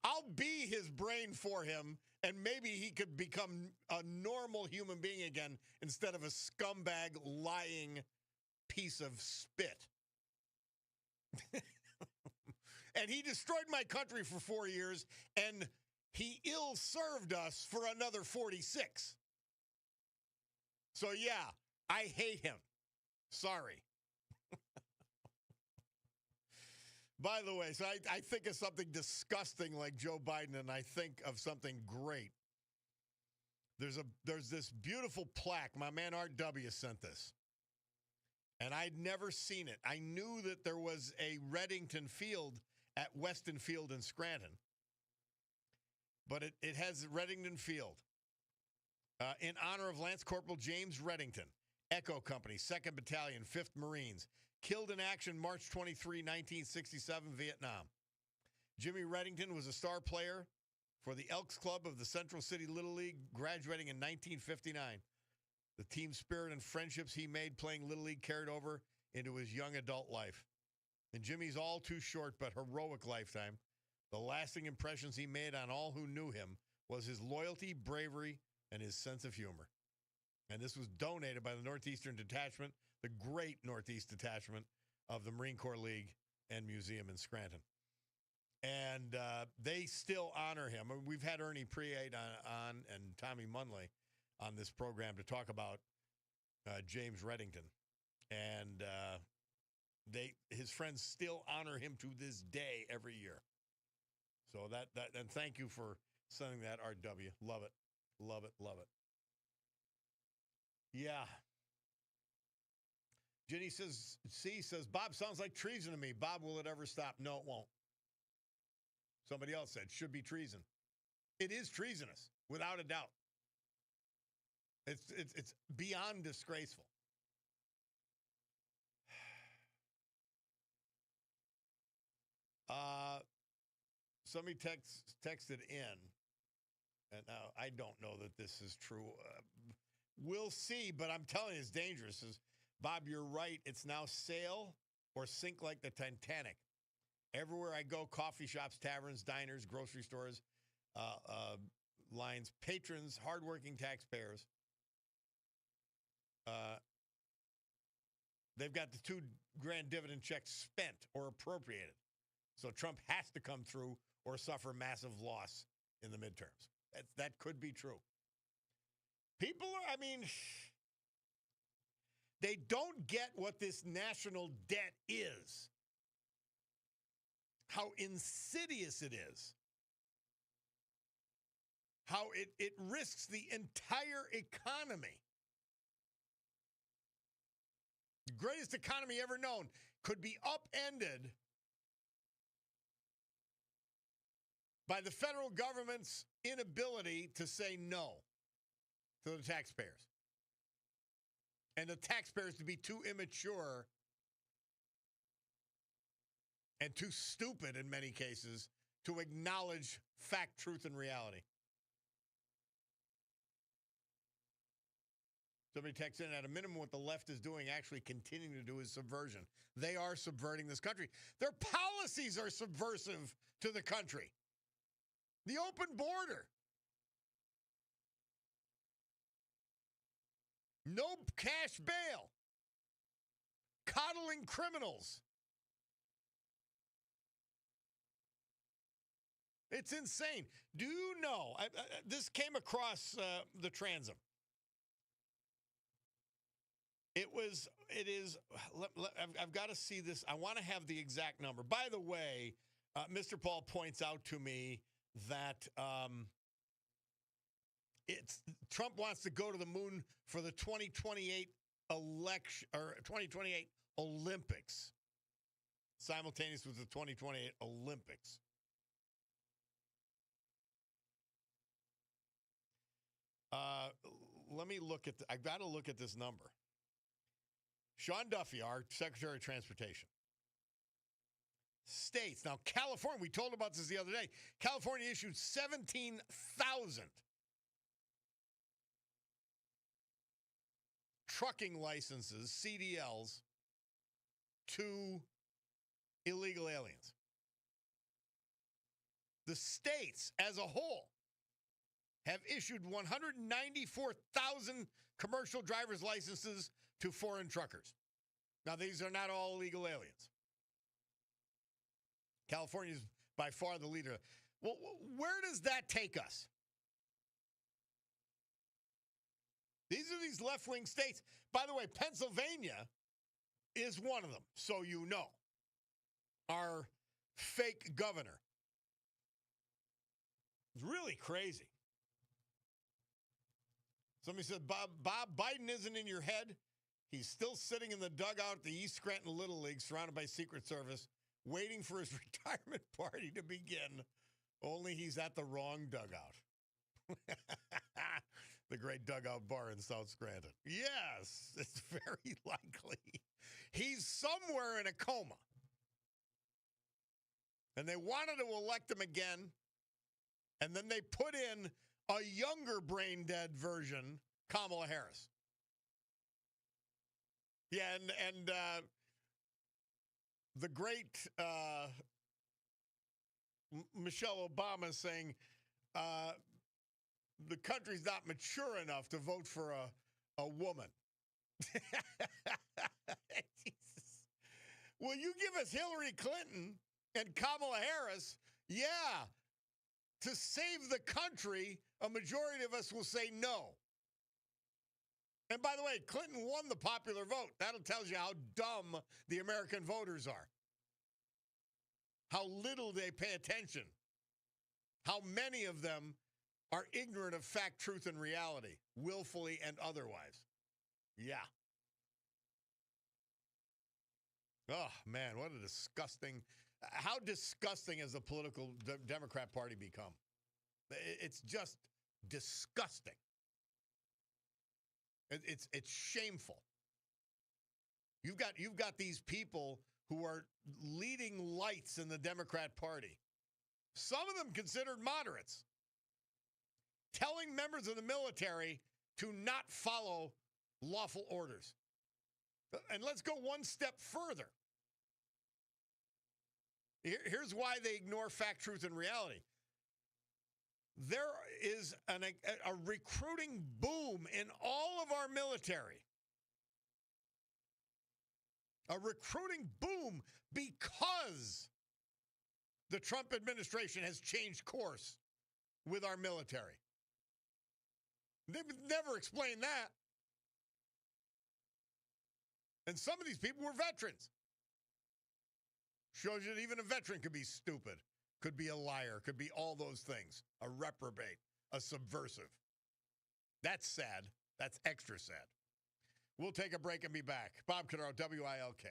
I'll be his brain for him, and maybe he could become a normal human being again instead of a scumbag, lying piece of spit. And he destroyed my country for 4 years, and he ill-served us for another 46. So, yeah, I hate him. Sorry. By the way, so I think of something disgusting like Joe Biden, and I think of something great. There's this beautiful plaque. My man Art W. sent this. And I'd never seen it. I knew that there was a Reddington Field at Weston Field in Scranton. But it has Reddington Field. In honor of Lance Corporal James Reddington, Echo Company, 2nd Battalion, 5th Marines, killed in action March 23, 1967, Vietnam. Jimmy Reddington was a star player for the Elks Club of the Central City Little League, graduating in 1959. The team spirit and friendships he made playing Little League carried over into his young adult life. In Jimmy's all too short but heroic lifetime, the lasting impressions he made on all who knew him was his loyalty, bravery, and his sense of humor. And this was donated by the Northeastern Detachment, the great Northeast Detachment of the Marine Corps League and Museum in Scranton. And they still honor him. I mean, we've had Ernie Priate on and Tommy Munley. on this program to talk about James Reddington. And his friends still honor him to this day every year. So and thank you for sending that, RW. Love it. Love it. Love it. Yeah. Jenny says, Bob sounds like treason to me. Bob, will it ever stop? No, it won't. Somebody else said, should be treason. It is treasonous, without a doubt. It's beyond disgraceful. Somebody texted in, and now I don't know that this is true. We'll see, but I'm telling you, it's dangerous. Bob, you're right. It's now sail or sink like the Titanic. Everywhere I go, coffee shops, taverns, diners, grocery stores, lines, patrons, hardworking taxpayers. They've got the $2,000 dividend checks spent or appropriated. So Trump has to come through or suffer massive loss in the midterms. That could be true. People they don't get what this national debt is, how insidious it is, how it risks the entire economy. The greatest economy ever known could be upended by the federal government's inability to say no to the taxpayers. And the taxpayers to be too immature and too stupid in many cases to acknowledge fact, truth, and reality. Somebody texts in, at a minimum, what the left is doing, actually continuing to do, is subversion. They are subverting this country. Their policies are subversive to the country. The open border. No cash bail. Coddling criminals. It's insane. Do you know, this came across the transom. I've got to see this. I want to have the exact number. By the way, Mr. Paul points out to me that Trump wants to go to the moon for the 2028 election or 2028 Olympics, simultaneous with the 2028 Olympics. Let me look at. I've got to look at this number. Sean Duffy, our Secretary of Transportation. States. Now, California, we told about this the other day. California issued 17,000 trucking licenses, CDLs, to illegal aliens. The states as a whole have issued 194,000 commercial driver's licenses to foreign truckers. Now, these are not all illegal aliens. California is by far the leader. Well, where does that take us? These are these left-wing states. By the way, Pennsylvania is one of them, so you know. Our fake governor. It's really crazy. Somebody said, Bob, Biden isn't in your head. He's still sitting in the dugout at the East Scranton Little League, surrounded by Secret Service, waiting for his retirement party to begin. Only he's at the wrong dugout. The great dugout bar in South Scranton. Yes, it's very likely. He's somewhere in a coma. And they wanted to elect him again. And then they put in a younger brain-dead version, Kamala Harris. Yeah, and the great Michelle Obama saying the country's not mature enough to vote for a woman. Jesus. Will you give us Hillary Clinton and Kamala Harris? Yeah. To save the country, a majority of us will say no. And by the way, Clinton won the popular vote. That'll tell you how dumb the American voters are. How little they pay attention. How many of them are ignorant of fact, truth, and reality, willfully and otherwise. Yeah. Oh, man, what a disgusting. How disgusting has the political Democrat Party become? It's just disgusting. It's shameful. You've got these people who are leading lights in the Democrat Party. Some of them considered moderates, telling members of the military to not follow lawful orders. And let's go one step further. Here's why they ignore fact, truth, and reality. There is a recruiting boom in all of our military. A recruiting boom because the Trump administration has changed course with our military. They've never explained that. And some of these people were veterans. Shows you that even a veteran could be stupid, could be a liar, could be all those things. A reprobate, a subversive. That's sad. That's extra sad. We'll take a break and be back. Bob Cordaro, WILK.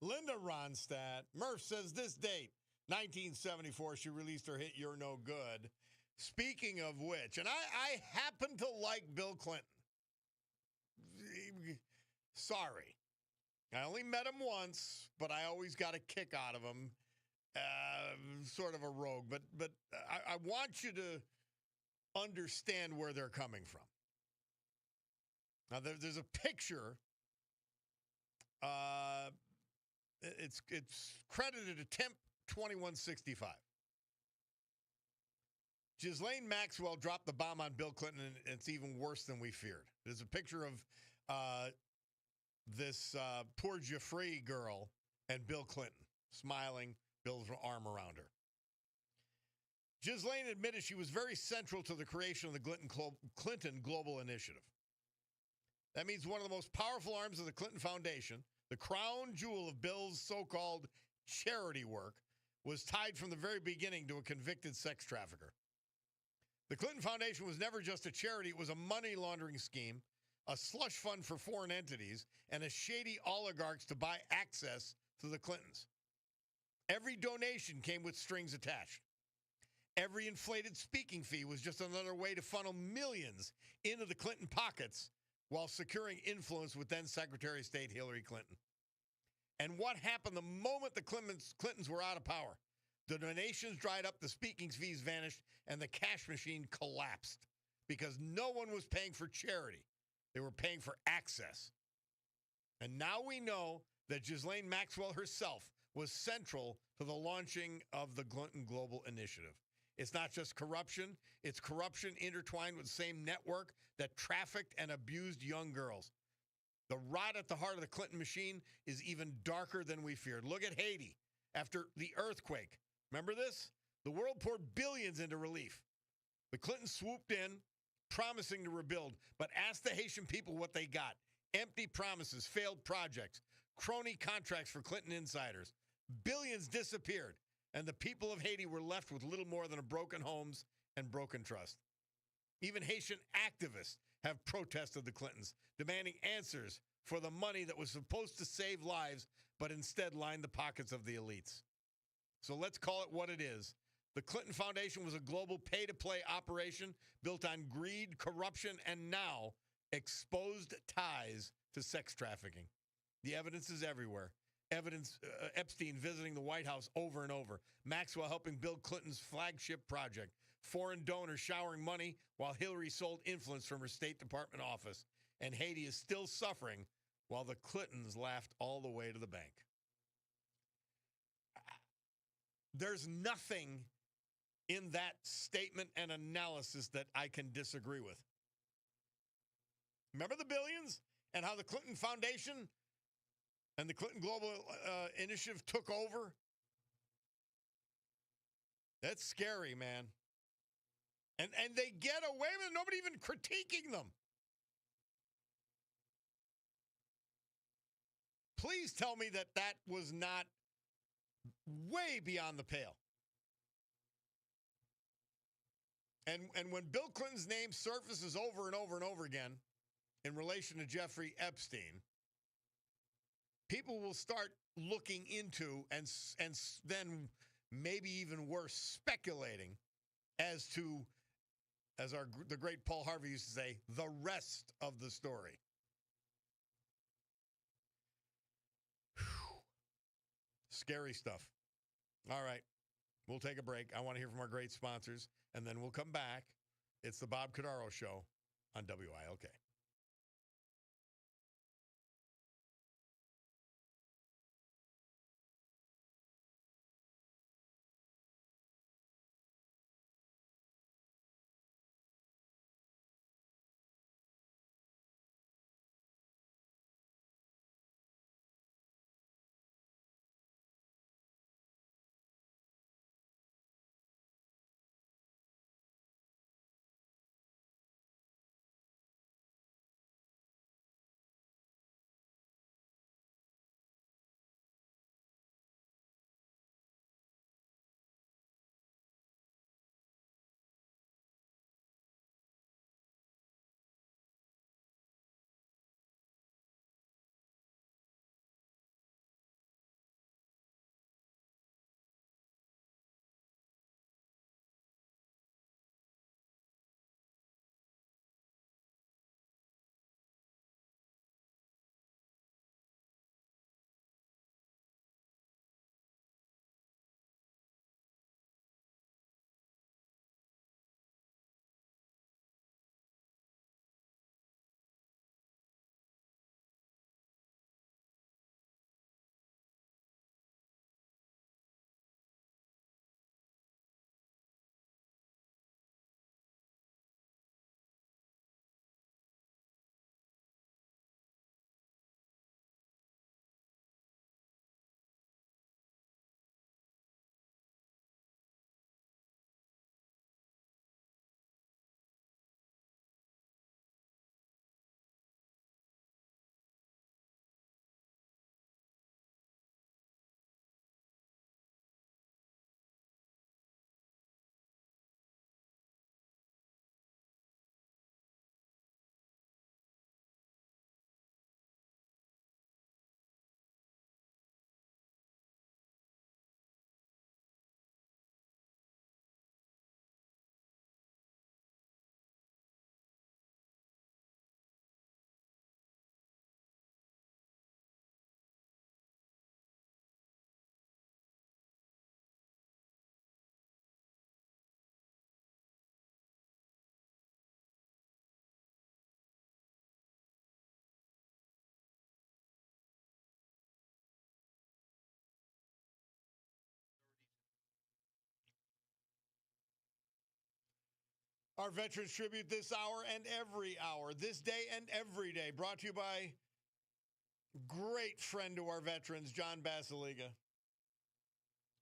Linda Ronstadt. Murph says this date, 1974, she released her hit You're No Good. Speaking of which, and I happen to like Bill Clinton. Sorry. I only met him once, but I always got a kick out of him. Sort of a rogue. But I want you to understand where they're coming from. Now, there's a picture. It's credited attempt 2165. Ghislaine Maxwell dropped the bomb on Bill Clinton, and it's even worse than we feared. There's a picture of this poor Jeffrey girl and Bill Clinton smiling, Bill's arm around her. Ghislaine admitted she was very central to the creation of the Clinton Global Initiative. That means one of the most powerful arms of the Clinton Foundation, the crown jewel of Bill's so-called charity work, was tied from the very beginning to a convicted sex trafficker. The Clinton Foundation was never just a charity. It was a money laundering scheme, a slush fund for foreign entities, and a shady oligarchs to buy access to the Clintons. Every donation came with strings attached. Every inflated speaking fee was just another way to funnel millions into the Clinton pockets while securing influence with then Secretary of State Hillary Clinton. And what happened the moment the Clintons were out of power? The donations dried up, the speaking fees vanished, and the cash machine collapsed because no one was paying for charity. They were paying for access. And now we know that Ghislaine Maxwell herself was central to the launching of the Clinton Global Initiative. It's not just corruption. It's corruption intertwined with the same network that trafficked and abused young girls. The rot at the heart of the Clinton machine is even darker than we feared. Look at Haiti after the earthquake. Remember this? The world poured billions into relief. The Clintons swooped in, promising to rebuild, but asked the Haitian people what they got. Empty promises, failed projects, crony contracts for Clinton insiders. Billions disappeared, and the people of Haiti were left with little more than broken homes and broken trust. Even Haitian activists have protested the Clintons, demanding answers for the money that was supposed to save lives, but instead lined the pockets of the elites. So let's call it what it is. The Clinton Foundation was a global pay-to-play operation built on greed, corruption, and now exposed ties to sex trafficking. The evidence is everywhere. Epstein visiting the White House over and over. Maxwell helping build Clinton's flagship project. Foreign donors showering money while Hillary sold influence from her State Department office. And Haiti is still suffering while the Clintons laughed all the way to the bank. There's nothing in that statement and analysis that I can disagree with. Remember the billions and how the Clinton Foundation and the Clinton Global Initiative took over? That's scary, man. And they get away with it, nobody even critiquing them. Please tell me that that was not way beyond the pale. And when Bill Clinton's name surfaces over and over and over again in relation to Jeffrey Epstein, people will start looking into and then maybe even worse, speculating as to, as the great Paul Harvey used to say, the rest of the story. Whew. Scary stuff. All right. We'll take a break. I want to hear from our great sponsors, and then we'll come back. It's the Bob Cordaro Show on WILK. Our Veterans Tribute this hour and every hour, this day and every day, brought to you by great friend to our veterans, John Basiliga,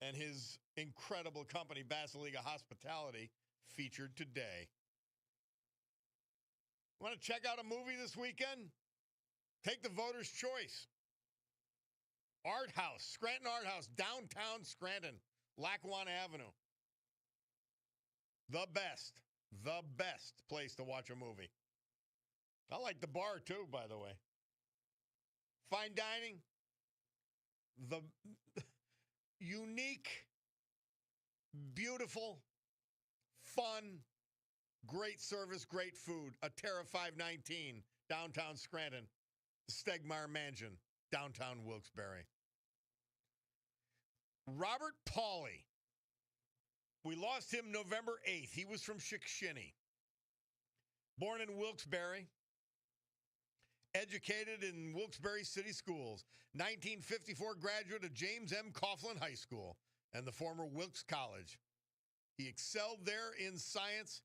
and his incredible company, Basiliga Hospitality, featured today. Want to check out a movie this weekend? Take the voter's choice. Art House, Scranton Art House, downtown Scranton, Lackawanna Avenue. The best place to watch a movie. I like the bar too, by the way. Fine dining. The unique, beautiful, fun, great service, great food. A Terra 519, downtown Scranton. The Stegmeyer Mansion, downtown Wilkes-Barre. Robert Pauley. We lost him November 8th. He was from Shikshini. Born in Wilkes-Barre. Educated in Wilkes-Barre City Schools. 1954 graduate of James M. Coughlin High School and the former Wilkes College. He excelled there in science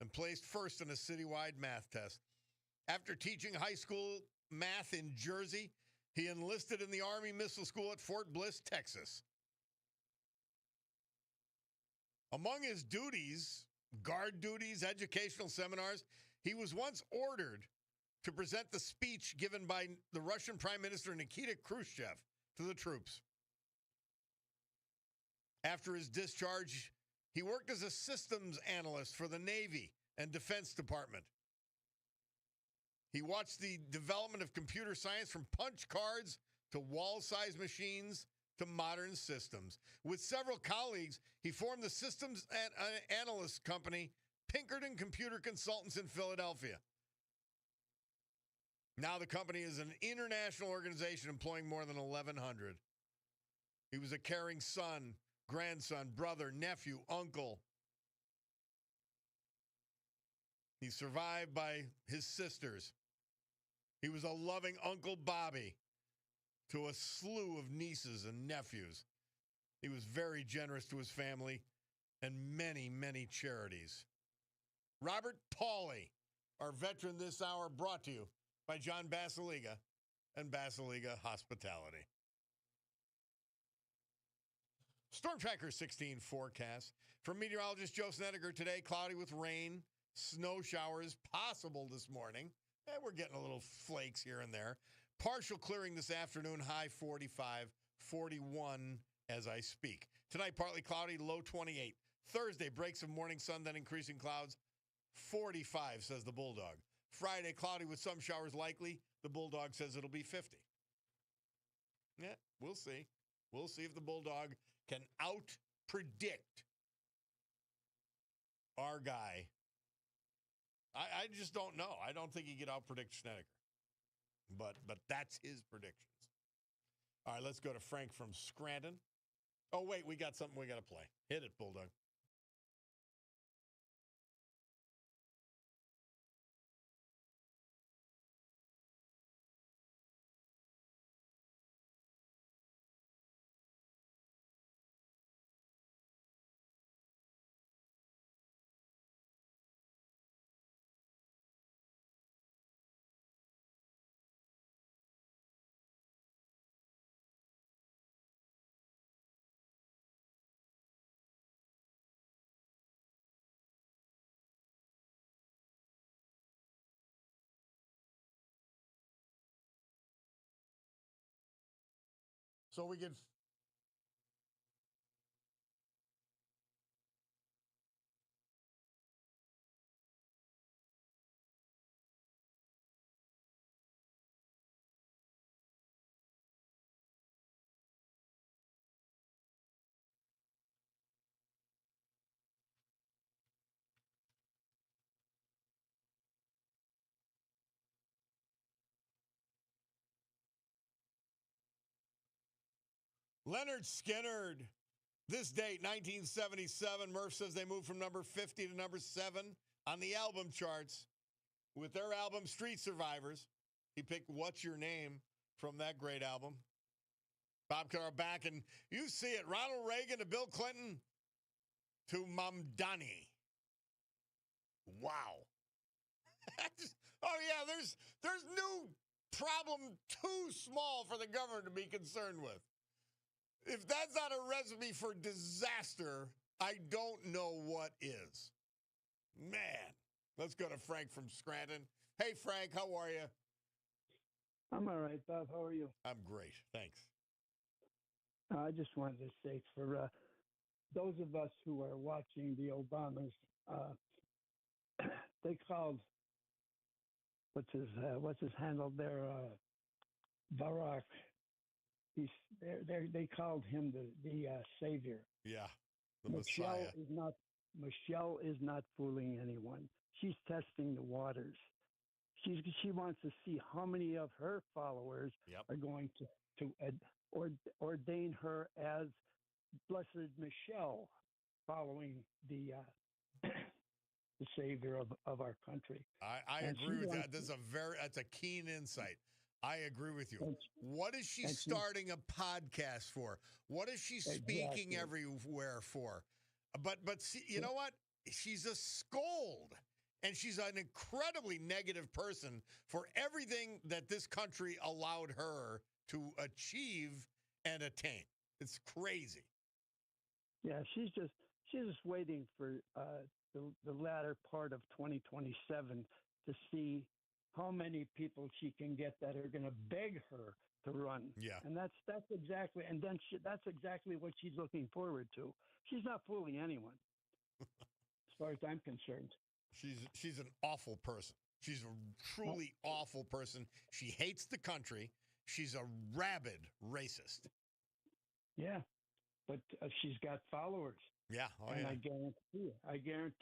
and placed first in a citywide math test. After teaching high school math in Jersey, he enlisted in the Army Missile School at Fort Bliss, Texas. Among his duties, guard duties, educational seminars, he was once ordered to present the speech given by the Russian Prime Minister Nikita Khrushchev to the troops. After his discharge, he worked as a systems analyst for the Navy and Defense Department. He watched the development of computer science from punch cards to wall-sized machines to modern systems. With several colleagues, he formed the systems analyst company Pinkerton Computer Consultants in Philadelphia. Now the company is an international organization employing more than 1,100. He was a caring son, grandson, brother, nephew, uncle. He's survived by his sisters. He was a loving Uncle Bobby to a slew of nieces and nephews. He was very generous to his family and many, many charities. Robert Pauley, our veteran this hour, brought to you by John Basiliga and Basiliga Hospitality. Storm Tracker 16 forecast. From meteorologist Joe Snedeker today, cloudy with rain, snow showers possible this morning. And we're getting a little flakes here and there. Partial clearing this afternoon, high 45, 41 as I speak. Tonight, partly cloudy, low 28. Thursday, breaks of morning sun, then increasing clouds, 45, says the Bulldog. Friday, cloudy with some showers likely. The Bulldog says it'll be 50. Yeah, we'll see. We'll see if the Bulldog can out-predict our guy. I just don't know. I don't think he could out-predict Snedeker. But that's his predictions. All right, let's go to Frank from Scranton. Oh, wait, we got something we got to play. Hit it, Bulldog. So we get Leonard Skinnard. This date, 1977. Murph says they moved from number 50 to number 7 on the album charts with their album Street Survivors. He picked What's Your Name from that great album. Bob Carr back, and you see it. Ronald Reagan to Bill Clinton to Mamdani. Wow. Oh yeah, there's new problem too small for the governor to be concerned with. If that's not a recipe for disaster, I don't know what is. Man, let's go to Frank from Scranton. Hey, Frank, how are you? I'm all right, Bob. How are you? I'm great, thanks. I just wanted to say for those of us who are watching the Obamas, they called what's his handle there, Barack. They called him the savior. Yeah, the Messiah. Michelle is not fooling anyone. She's testing the waters. She wants to see how many of her followers are going to ordain her as Blessed Michelle, following the the savior of our country. I agree with that. That's a keen insight. I agree with you. What is she starting a podcast for? What is she speaking everywhere for? But see, you know what? She's a scold. And she's an incredibly negative person for everything that this country allowed her to achieve and attain. It's crazy. Yeah, she's just waiting for the latter part of 2027 to see how many people she can get that are going to beg her to run. Yeah, and that's exactly, and then that's exactly what she's looking forward to. She's not fooling anyone, as far as I'm concerned. She's an awful person. She's a truly awful person. She hates the country. She's a rabid racist. Yeah, but she's got followers. Yeah, and I guarantee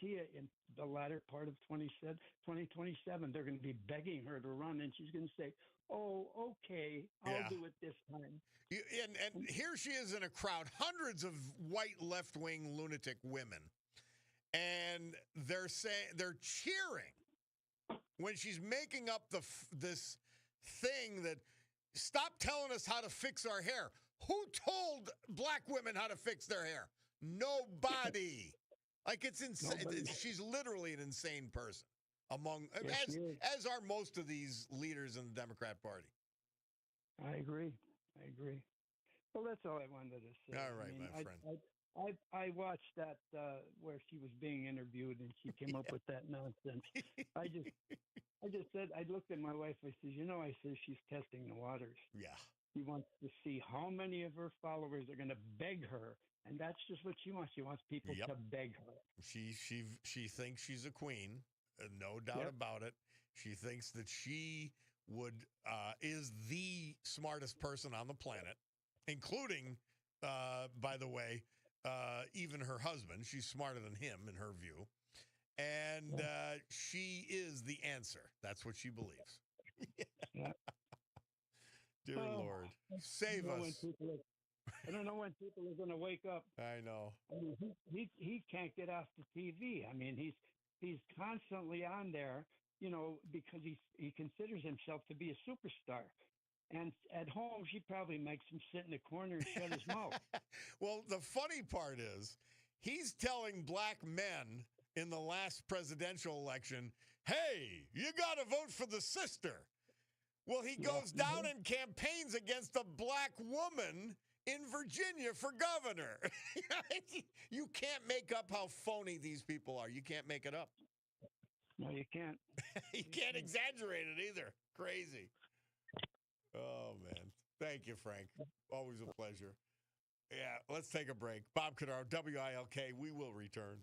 you, in the latter part of 2027, they're going to be begging her to run, and she's going to say, "Oh, okay, I'll do it this time." And here she is in a crowd, hundreds of white left-wing lunatic women. And they're cheering when she's making up this thing that stop telling us how to fix our hair. Who told black women how to fix their hair? Nobody. Like, it's insane. She's literally an insane person as are most of these leaders in the Democrat Party. I agree. Well, that's all I wanted to say. All right, my friend. I watched that where she was being interviewed and she came up with that nonsense. I just said, I looked at my wife. I said, I said she's testing the waters. Yeah. She wants to see how many of her followers are going to beg her, and that's just what she wants. She wants people to beg her. She thinks she's a queen, no doubt about it. She thinks that she is the smartest person on the planet, including, by the way. Even her husband, she's smarter than him in her view. And she is the answer. That's what she believes. Dear Lord, save us. I don't know when people are going to wake up. I know. I mean, he can't get off the TV. I mean, he's constantly on there, because he considers himself to be a superstar. And at home, she probably makes him sit in the corner and shut his mouth. Well, the funny part is he's telling black men in the last presidential election, hey, you got to vote for the sister. Well, he goes down and campaigns against a black woman in Virginia for governor. You can't make up how phony these people are. You can't make it up. No, you can't. You can't exaggerate it either. Crazy. Oh, man. Thank you, Frank. Always a pleasure. Yeah, let's take a break. Bob Cordaro, WILK. We will return.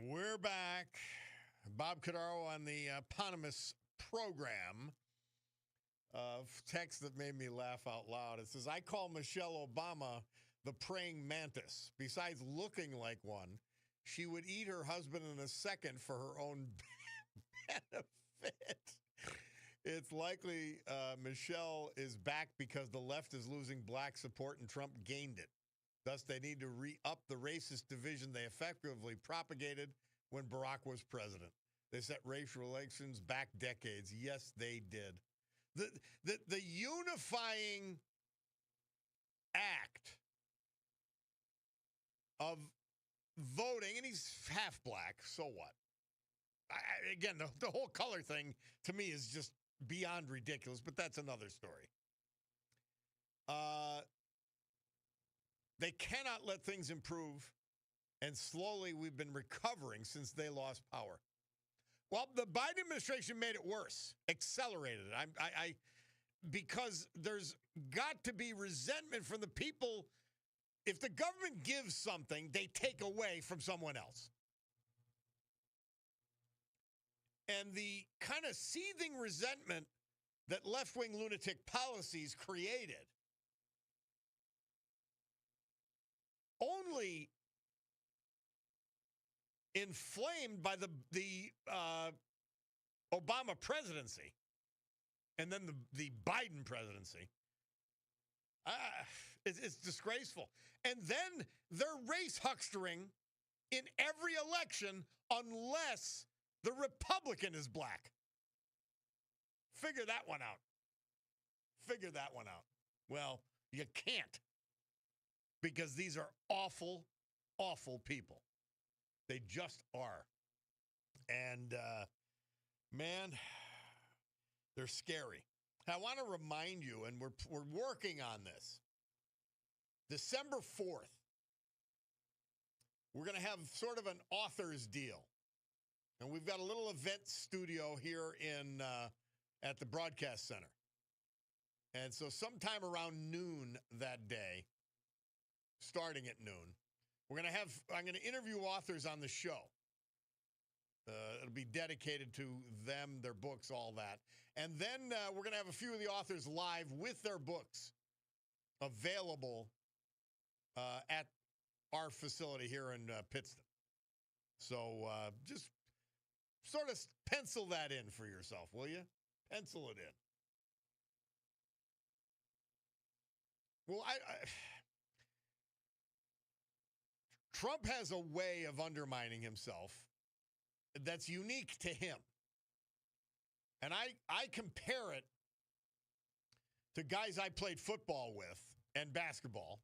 We're back. Bob Cordaro on the eponymous program. Text that made me laugh out loud. It says, I call Michelle Obama the praying mantis. Besides looking like one, she would eat her husband in a second for her own benefit. It's likely Michelle is back because the left is losing black support and Trump gained it. Thus, they need to re-up the racist division they effectively propagated when Barack was president. They set racial relations back decades. Yes, they did. The unifying act of voting, and he's half black, so what? Again, the whole color thing to me is just beyond ridiculous, but that's another story. They cannot let things improve, and slowly we've been recovering since they lost power. Well, the Biden administration made it worse, accelerated it. Because there's got to be resentment from the people. If the government gives something, they take away from someone else. And the kind of seething resentment that left-wing lunatic policies created only inflamed by the Obama presidency and then the Biden presidency. It's disgraceful. And then they're race huckstering in every election unless the Republican is black. Figure that one out. Figure that one out. Well, you can't, because these are awful, awful people. They just are. And, man, they're scary. I want to remind you, and we're working on this. December 4th, we're going to have sort of an author's deal. And we've got a little event studio here in at the Broadcast Center. And so sometime around noon that day, starting at noon, I'm going to interview authors on the show. It'll be dedicated to them, their books, all that. And then we're going to have a few of the authors live with their books available at our facility here in Pittston. So just sort of pencil that in for yourself, will you? Pencil it in. Well, Trump has a way of undermining himself that's unique to him. And I compare it to guys I played football with and basketball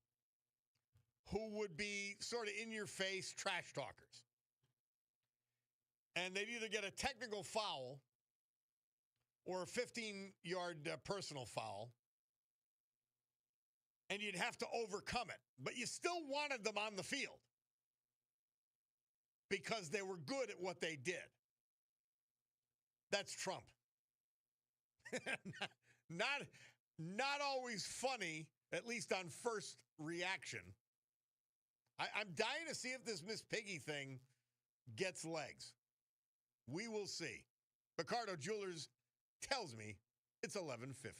who would be sort of in-your-face trash talkers. And they'd either get a technical foul or a 15-yard personal foul, and you'd have to overcome it. But you still wanted them on the field because they were good at what they did. That's Trump. not always funny, at least on first reaction. I'm dying to see if this Miss Piggy thing gets legs. We will see. Picardo Jewelers tells me it's 11:50.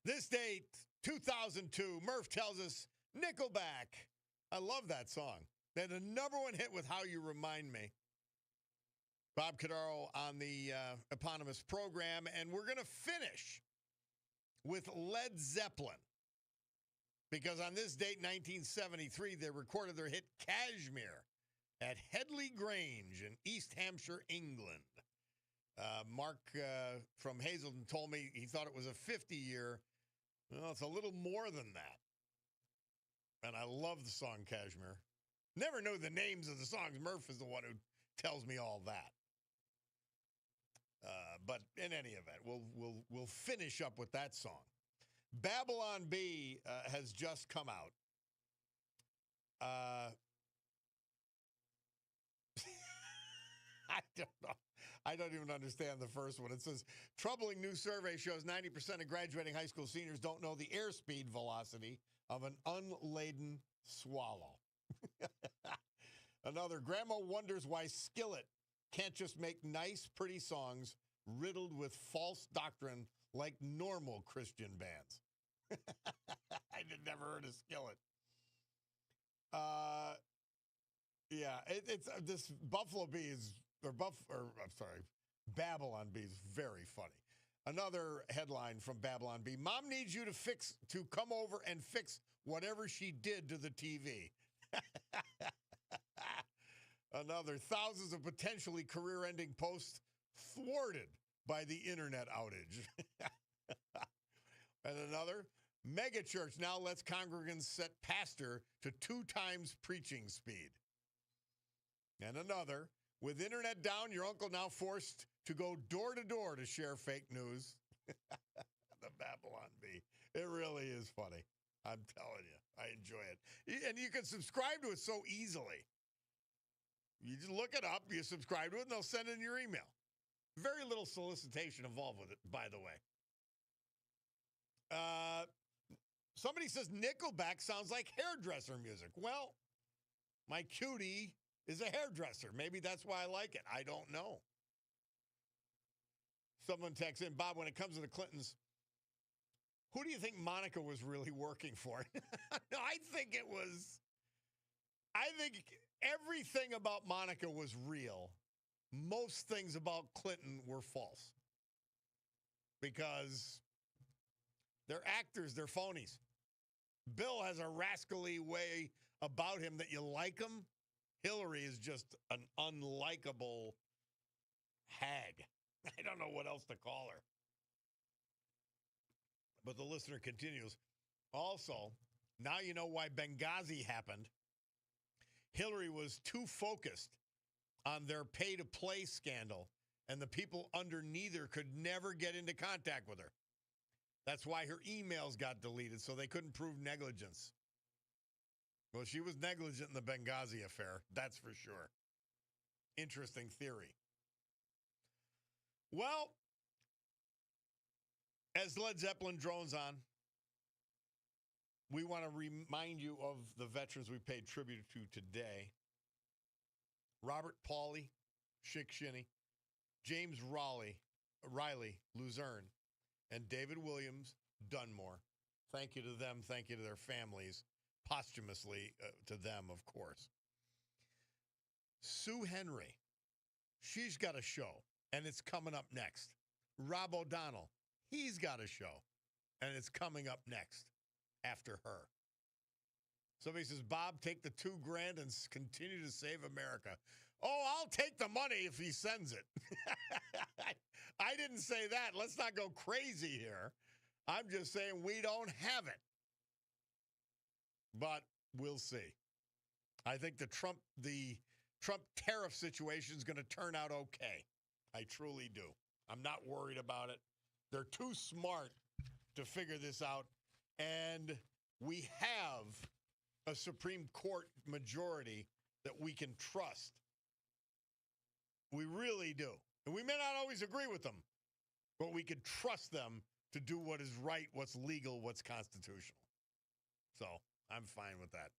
This date, 2002, Murph tells us Nickelback. I love that song. They had a number one hit with How You Remind Me. Bob Cordaro on the eponymous program, and we're going to finish with Led Zeppelin. Because on this date, 1973, they recorded their hit Kashmir at Headley Grange in East Hampshire, England. Mark from Hazelton told me he thought it was a 50-year. Well, it's a little more than that. And I love the song Kashmir. Never know the names of the songs. Murph is the one who tells me all that. But in any event, we'll finish up with that song. Babylon Bee has just come out. I don't know. I don't even understand the first one. It says, troubling new survey shows 90% of graduating high school seniors don't know the airspeed velocity of an unladen swallow. Another, grandma wonders why Skillet can't just make nice, pretty songs riddled with false doctrine like normal Christian bands. I never heard of Skillet. It's this Buffalo Bee is, Babylon Bee is very funny. Another headline from Babylon Bee: Mom needs you to come over and fix whatever she did to the TV. Another, thousands of potentially career-ending posts thwarted by the internet outage. And another, megachurch now lets congregants set pastor to 2 times preaching speed. And another, with internet down, your uncle now forced to go door to door to share fake news. The Babylon Bee. It really is funny. I'm telling you, I enjoy it. And you can subscribe to it so easily. You just look it up, you subscribe to it, and they'll send it in your email. Very little solicitation involved with it, by the way. Somebody says Nickelback sounds like hairdresser music. Well, my cutie is a hairdresser. Maybe that's why I like it. I don't know. Someone texts in, Bob, when it comes to the Clintons, who do you think Monica was really working for? No, I think everything about Monica was real. Most things about Clinton were false. Because they're actors, they're phonies. Bill has a rascally way about him that you like him. Hillary is just an unlikable hag. I don't know what else to call her. But the listener continues. Also, now you know why Benghazi happened. Hillary was too focused on their pay-to-play scandal, and the people underneath her could never get into contact with her. That's why her emails got deleted, so they couldn't prove negligence. Well, she was negligent in the Benghazi affair, that's for sure. Interesting theory. Well, as Led Zeppelin drones on, we want to remind you of the veterans we paid tribute to today. Robert Pauley, Chick Shinney, James Riley, Luzerne, and David Williams, Dunmore. Thank you to them. Thank you to their families. Posthumously to them, of course. Sue Henry, she's got a show, and it's coming up next. Rob O'Donnell, he's got a show, and it's coming up next after her. Somebody says, Bob, take the $2,000 and continue to save America. Oh, I'll take the money if he sends it. I didn't say that. Let's not go crazy here. I'm just saying we don't have it. But we'll see. I think the Trump tariff situation is going to turn out okay. I truly do. I'm not worried about it. They're too smart to figure this out. And we have a Supreme Court majority that we can trust. We really do. And we may not always agree with them, but we can trust them to do what is right, what's legal, what's constitutional. So I'm fine with that.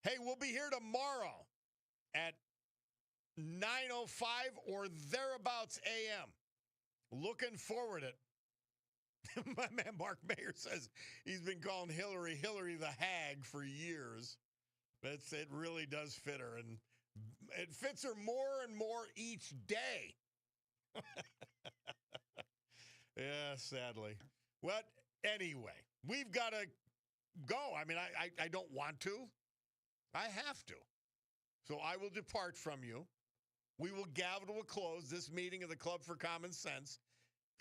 Hey, we'll be here tomorrow at 9:05 or thereabouts a.m. Looking forward it. My man Mark Mayer says he's been calling Hillary the hag for years. It really does fit her, and it fits her more and more each day. Yeah, sadly. Well, anyway, we've got to go. I mean, I don't want to. I have to. So I will depart from you. We will gavel to a close this meeting of the Club for Common Sense,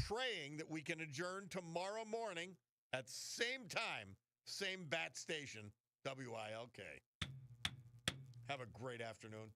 praying that we can adjourn tomorrow morning at same time, same bat station, WILK. Have a great afternoon.